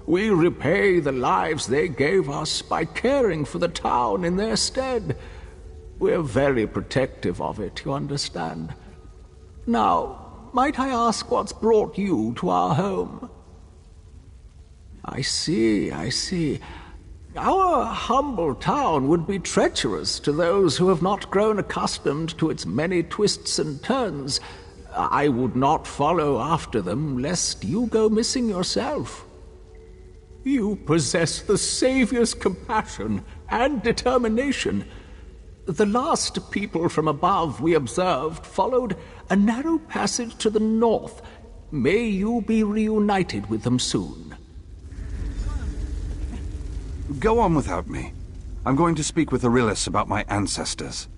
Speaker 6: We repay the lives they gave us by caring for the town in their stead. We're very protective of it, you understand. Now, might I ask what's brought you to our home? I see, I see. Our humble town would be treacherous to those who have not grown accustomed to its many twists and turns. I would not follow after them, lest you go missing yourself. You possess the Savior's compassion and determination. The last people from above we observed followed a narrow passage to the north. May you be reunited with them soon.
Speaker 12: Go on without me. I'm going to speak with Arillis about my ancestors.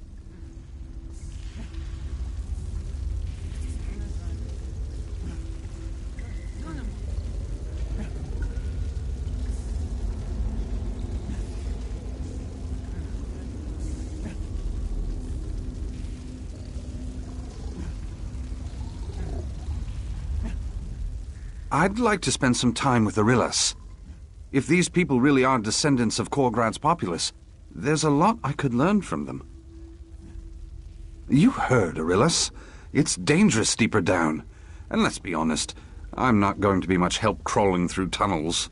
Speaker 12: I'd like to spend some time with Arillis. If these people really are descendants of Korgrad's populace, there's a lot I could learn from them. You heard, Arillis. It's dangerous deeper down. And let's be honest, I'm not going to be much help crawling through tunnels.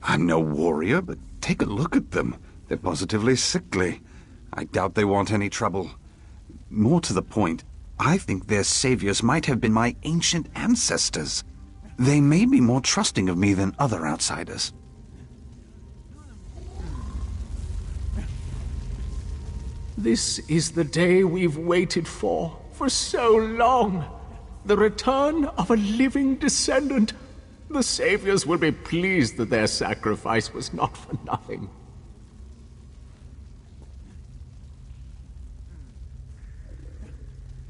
Speaker 12: I'm no warrior, but take a look at them. They're positively sickly. I doubt they want any trouble. More to the point, I think their saviors might have been my ancient ancestors. They may be more trusting of me than other outsiders.
Speaker 6: This is the day we've waited for so long. The return of a living descendant. The saviors will be pleased that their sacrifice was not for nothing.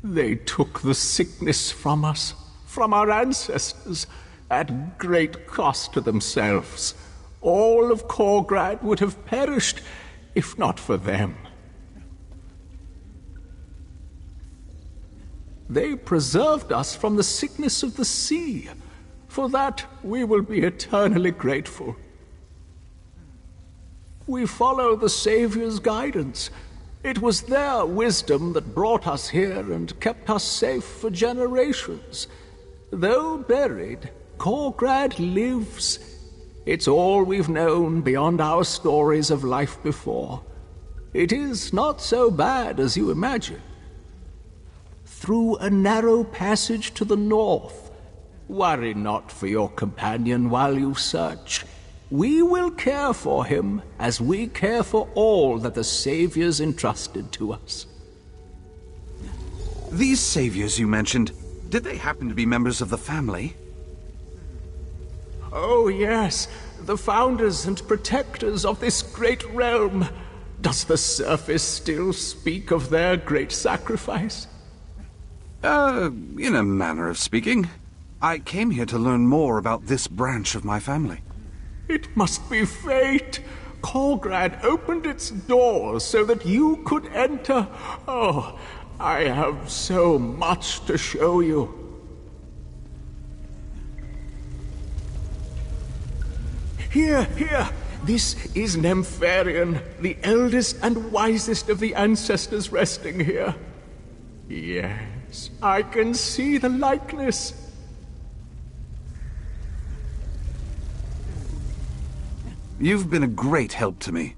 Speaker 6: They took the sickness from us, from our ancestors, at great cost to themselves. All of Korgrad would have perished, if not for them. They preserved us from the sickness of the sea. For that, we will be eternally grateful. We follow the Savior's guidance. It was their wisdom that brought us here and kept us safe for generations. Though buried, Korgrad lives. It's all we've known beyond our stories of life before. It is not so bad as you imagine. Through a narrow passage to the north. Worry not for your companion while you search. We will care for him as we care for all that the Saviors entrusted to us.
Speaker 12: These saviors you mentioned, did they happen to be members of the family?
Speaker 6: Oh, yes. The founders and protectors of this great realm. Does the surface still speak of their great sacrifice?
Speaker 12: In a manner of speaking. I came here to learn more about this branch of my family.
Speaker 6: It must be fate. Korgrad opened its doors so that you could enter. Oh, I have so much to show you. Here. This is Nempharian, the eldest and wisest of the ancestors resting here. Yes, I can see the likeness.
Speaker 12: You've been a great help to me.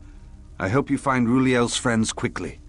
Speaker 12: I hope you find Ruliel's friends quickly.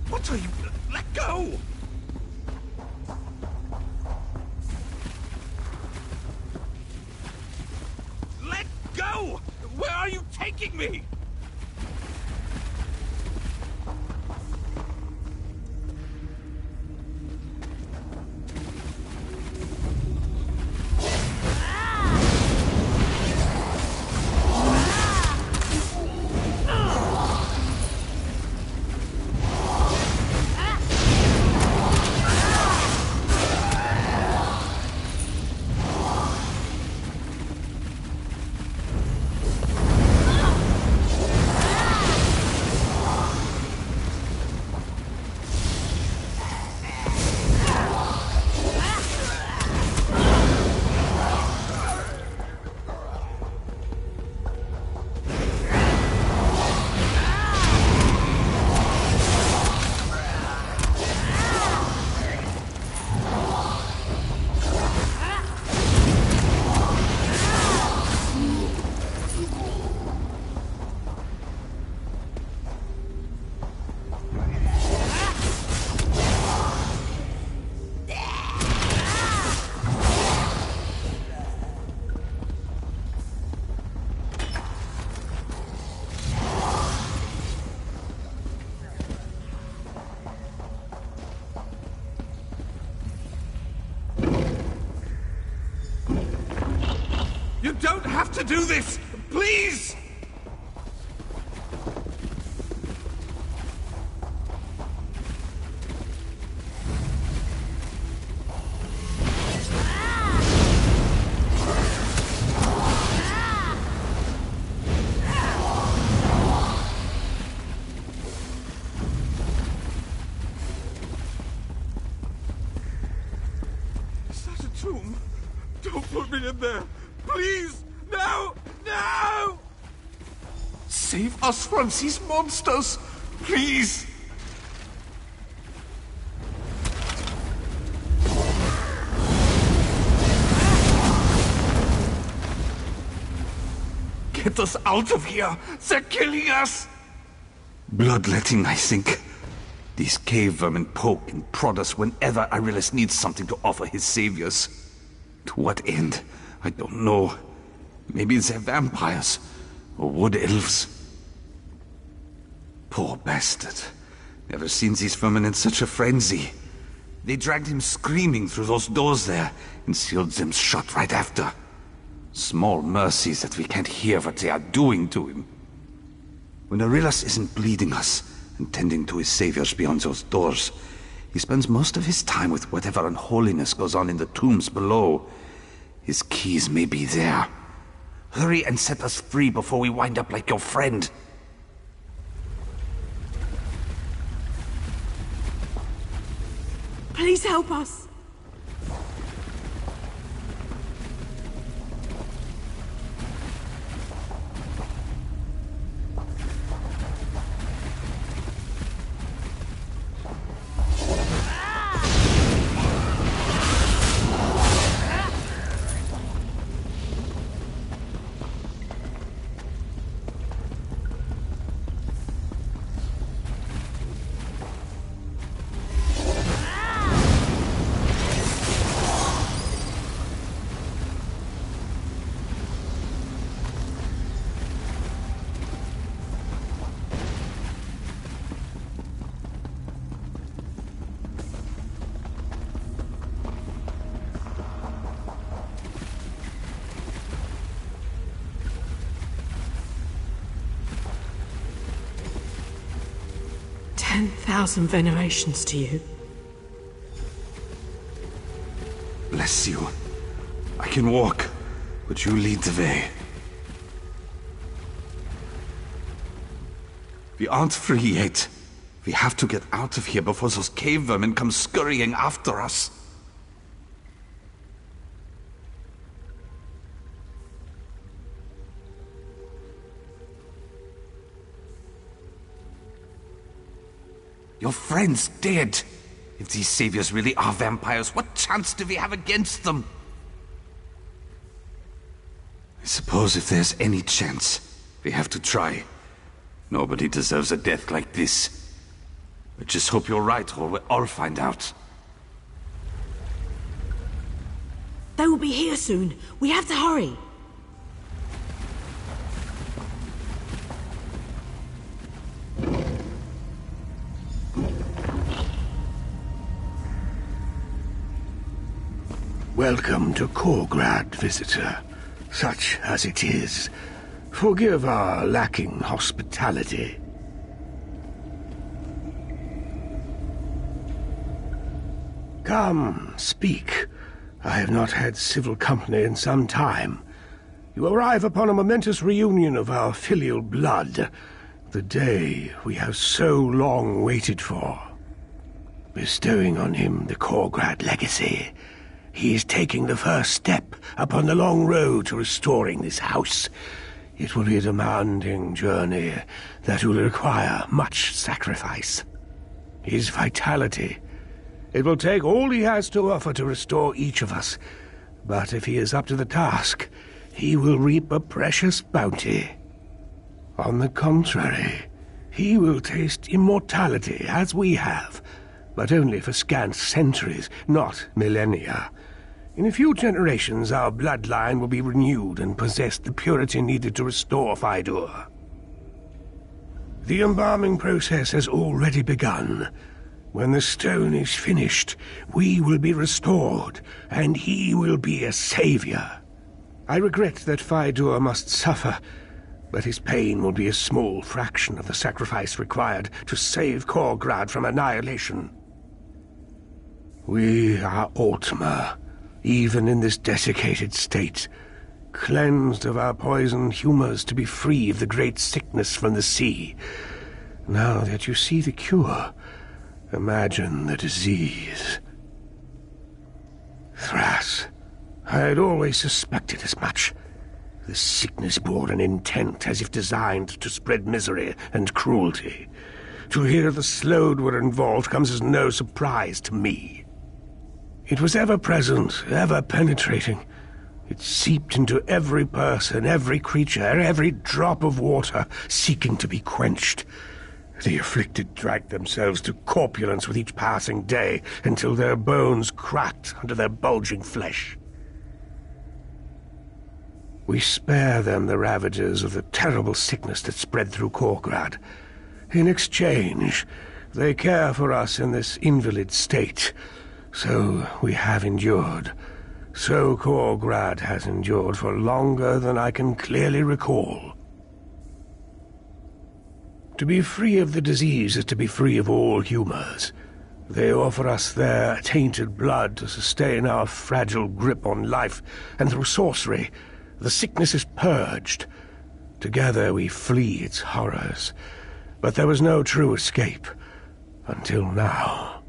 Speaker 12: What are you... Let go! Let go! Where are you taking me? don't have to do this! Please!
Speaker 10: Don't put me in there! Please! No! No!
Speaker 12: Save us from these monsters! Please! Get us out of here! They're killing us! Bloodletting, I think. These cave vermin poke and prod us whenever Arilus needs something to offer his saviors. To what end? I don't know. Maybe they're vampires, or wood elves. Poor bastard. Never seen these vermin in such a frenzy. They dragged him screaming through those doors there, and sealed them shut right after. Small mercy that we can't hear what they are doing to him. When Arilus isn't bleeding us, and tending to his saviors beyond those doors, he spends most of his time with whatever unholiness goes on in the tombs below. His keys may be there. Hurry and set us free before we wind up like your friend.
Speaker 11: Please help us. "10,000 venerations to you."
Speaker 12: Bless you. I can walk, but you lead the way. We aren't free yet. We have to get out of here before those cave vermin come scurrying after us. Your friend's dead. If these saviors really are vampires, what chance do we have against them? I suppose if there's any chance, we have to try. Nobody deserves a death like this. I just hope you're right, or we'll all find out.
Speaker 11: They will be here soon. We have to hurry.
Speaker 14: Welcome to Korgrad, visitor. Such as it is. Forgive our lacking hospitality. Come, speak. I have not had civil company in some time. You arrive upon a momentous reunion of our filial blood. The day we have so long waited for. Bestowing on him the Korgrad legacy. He is taking the first step upon the long road to restoring this house. It will be a demanding journey that will require much sacrifice. His vitality. It will take all he has to offer to restore each of us. But if he is up to the task, he will reap a precious bounty. On the contrary, he will taste immortality as we have, but only for scant centuries, not millennia. In a few generations, our bloodline will be renewed and possess the purity needed to restore Faidur. The embalming process has already begun. When the stone is finished, we will be restored, and he will be a savior. I regret that Fydur must suffer, but his pain will be a small fraction of the sacrifice required to save Korgrad from annihilation. We are Altmer, even in this desiccated state, cleansed of our poison humors to be free of the great sickness from the sea. Now that you see the cure, imagine the disease. Thras, I had always suspected as much. The sickness bore an intent as if designed to spread misery and cruelty. To hear the Slode were involved comes as no surprise to me. It was ever present, ever penetrating. It seeped into every person, every creature, every drop of water, seeking to be quenched. The afflicted dragged themselves to corpulence with each passing day, until their bones cracked under their bulging flesh. We spare them the ravages of the terrible sickness that spread through Korgrad. In exchange, they care for us in this invalid state. So we have endured. So Korgrad has endured for longer than I can clearly recall. To be free of the disease is to be free of all humors. They offer us their tainted blood to sustain our fragile grip on life, and through sorcery, the sickness is purged. Together we flee its horrors. But there was no true escape, until now.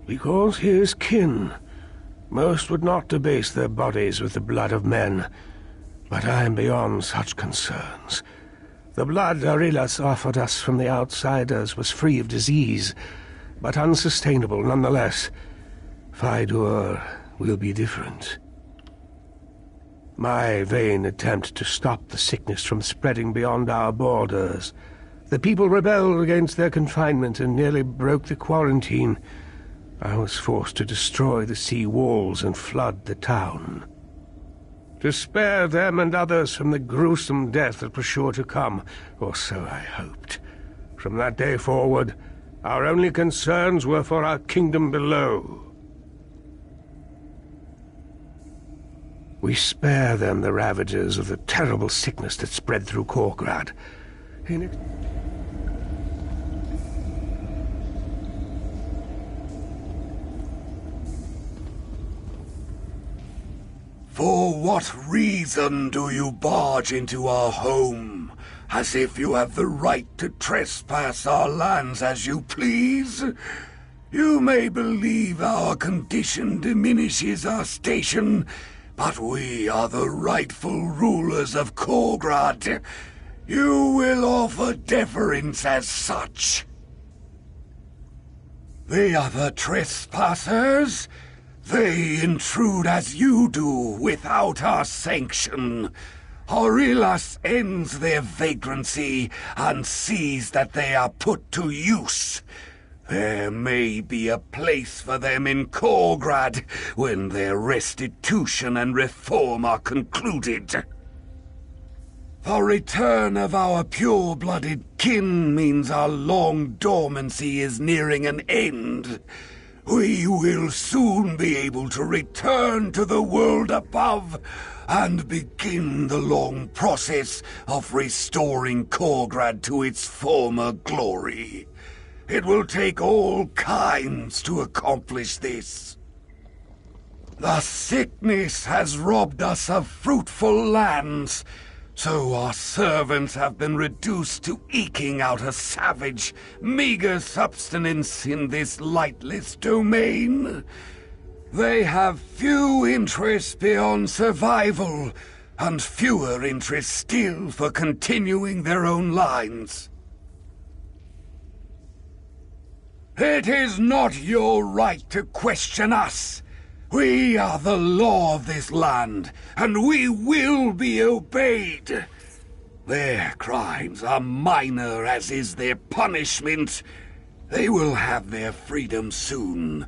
Speaker 14: Because he is kin. Most would not debase their bodies with the blood of men, but I am beyond such concerns. The blood Arillas offered us from the outsiders was free of disease, but unsustainable nonetheless. Fydur will be different. My vain attempt to stop the sickness from spreading beyond our borders. The people rebelled against their confinement and nearly broke the quarantine. I was forced to destroy the sea walls and flood the town. To spare them and others from the gruesome death that was sure to come, or so I hoped. From that day forward, our only concerns were for our kingdom below. We spare them the ravages of the terrible sickness that spread through Korgrad.
Speaker 15: For what reason do you barge into our home, as if you have the right to trespass our lands as you please? You may believe our condition diminishes our station, but we are the rightful rulers of Korgrad. You will offer deference as such. The other trespassers? They intrude as you do, without our sanction. Arillas ends their vagrancy and sees that they are put to use. There may be a place for them in Korgrad when their restitution and reform are concluded. The return of our pure-blooded kin means our long dormancy is nearing an end. We will soon be able to return to the world above and begin the long process of restoring Korgrad to its former glory. It will take all kinds to accomplish this. The sickness has robbed us of fruitful lands, so our servants have been reduced to eking out a savage, meager subsistence in this lightless domain. They have few interests beyond survival, and fewer interests still for continuing their own lines. It is not your right to question us. We are the law of this land, and we will be obeyed. Their crimes are minor, as is their punishment. They will have their freedom soon,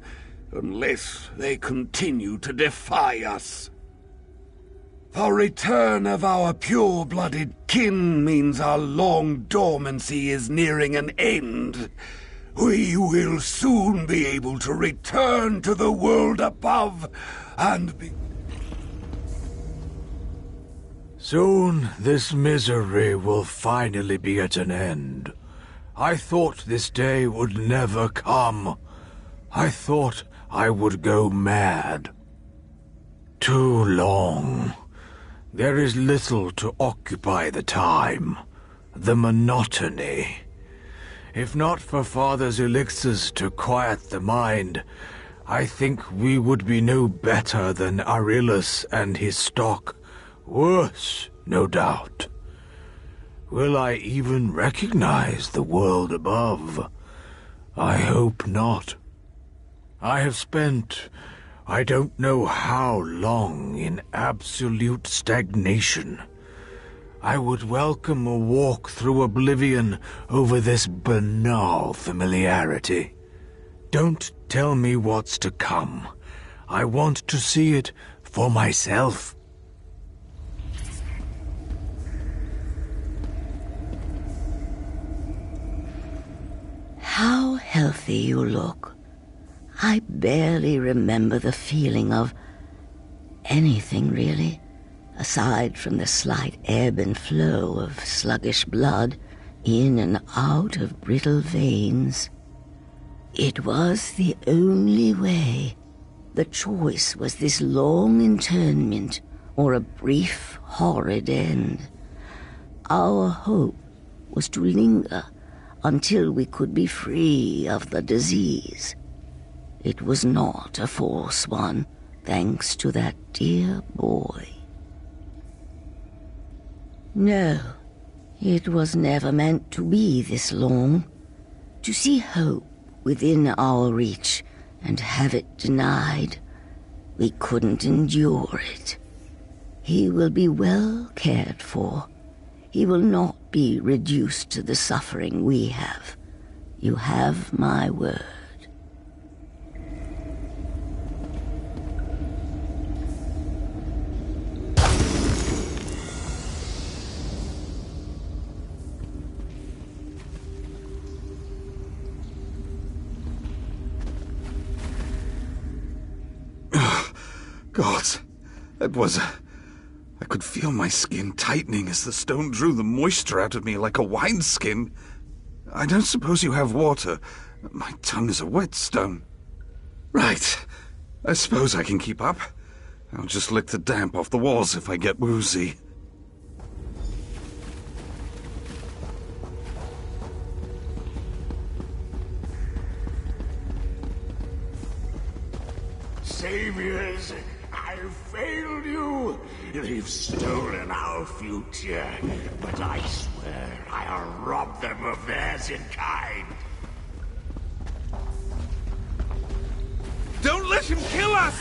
Speaker 15: unless they continue to defy us. The return of our pure-blooded kin means our long dormancy is nearing an end. We will soon be able to return to the world above and be...
Speaker 10: Soon this misery will finally be at an end. I thought this day would never come. I thought I would go mad. Too long. There is little to occupy the time. The monotony. If not for Father's elixirs to quiet the mind, I think we would be no better than Arillus and his stock. Worse, no doubt. Will I even recognize the world above? I hope not. I have spent I don't know how long in absolute stagnation. I would welcome a walk through oblivion over this banal familiarity. Don't tell me what's to come. I want to see it for myself.
Speaker 11: How healthy you look. I barely remember the feeling of anything, really, aside from the slight ebb and flow of sluggish blood in and out of brittle veins. It was the only way. The choice was this long internment or a brief, horrid end. Our hope was to linger until we could be free of the disease. It was not a false one, thanks to that dear boy. No, it was never meant to be this long. To see hope within our reach and have it denied, we couldn't endure it. He will be well cared for. He will not be reduced to the suffering we have. You have my word.
Speaker 12: Gods, that was... I could feel my skin tightening as the stone drew the moisture out of me like a wineskin. I don't suppose you have water. My tongue is a whetstone. Right. I suppose I can keep up. I'll just lick the damp off the walls if I get woozy.
Speaker 15: Saviors, I've failed you. They've stolen our future, but I swear I'll rob them of theirs in kind.
Speaker 12: Don't let him kill us!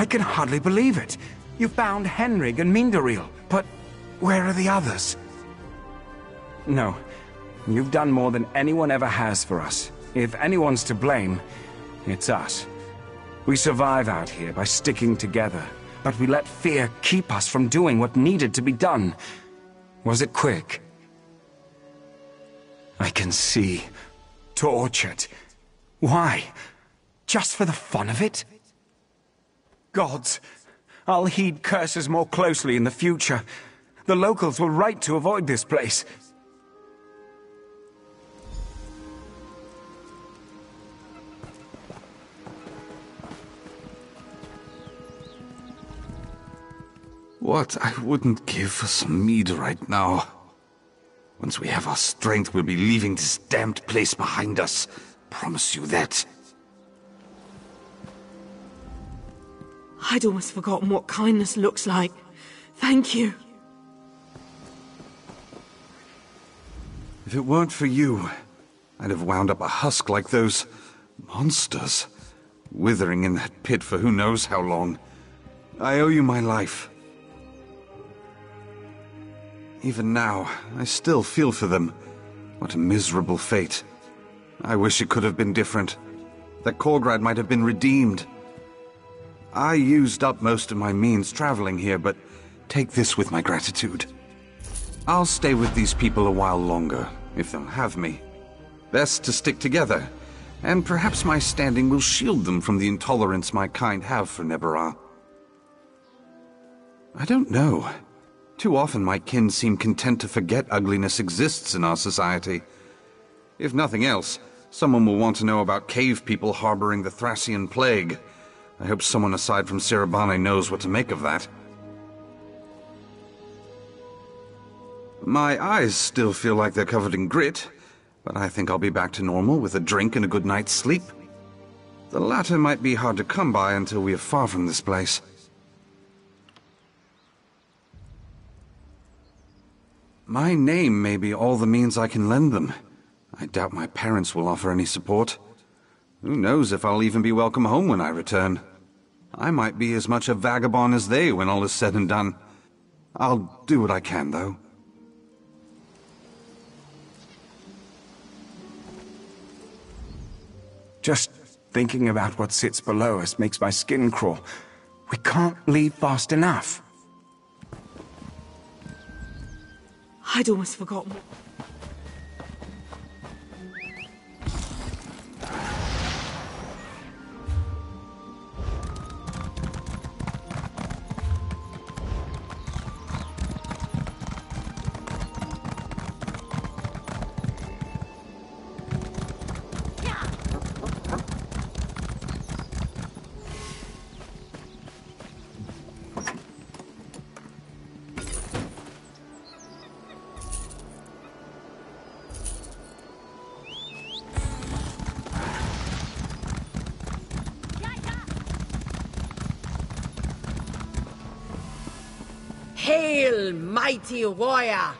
Speaker 13: I can hardly believe it. You found Henrig and Mindaril, but where are the others? No, you've done more than anyone ever has for us. If anyone's to blame, it's us. We survive out here by sticking together, but we let fear keep us from doing what needed to be done. Was it quick? I can see. Tortured. Why? Just for the fun of it? Gods, I'll heed curses more closely in the future. The locals were right to avoid this place.
Speaker 12: What I wouldn't give for some mead right now. Once we have our strength, we'll be leaving this damned place behind us. Promise you that.
Speaker 16: I'd almost forgotten what kindness looks like. Thank you.
Speaker 12: If it weren't for you, I'd have wound up a husk like those monsters, withering in that pit for who knows how long. I owe you my life. Even now, I still feel for them. What a miserable fate. I wish it could have been different. That Korgrad might have been redeemed. I used up most of my means traveling here, but take this with my gratitude. I'll stay with these people a while longer, if they'll have me. Best to stick together, and perhaps my standing will shield them from the intolerance my kind have for Nebarah. I don't know. Too often my kin seem content to forget ugliness exists in our society. If nothing else, someone will want to know about cave people harboring the Thracian plague. I hope someone aside from Sirabane knows what to make of that. My eyes still feel like they're covered in grit, but I think I'll be back to normal with a drink and a good night's sleep. The latter might be hard to come by until we are far from this place. My name may be all the means I can lend them. I doubt my parents will offer any support. Who knows if I'll even be welcome home when I return. I might be as much a vagabond as they when all is said and done. I'll do what I can, though.
Speaker 13: Just thinking about what sits below us makes my skin crawl. We can't leave fast enough.
Speaker 16: I'd almost forgotten.
Speaker 17: Hail, mighty warrior!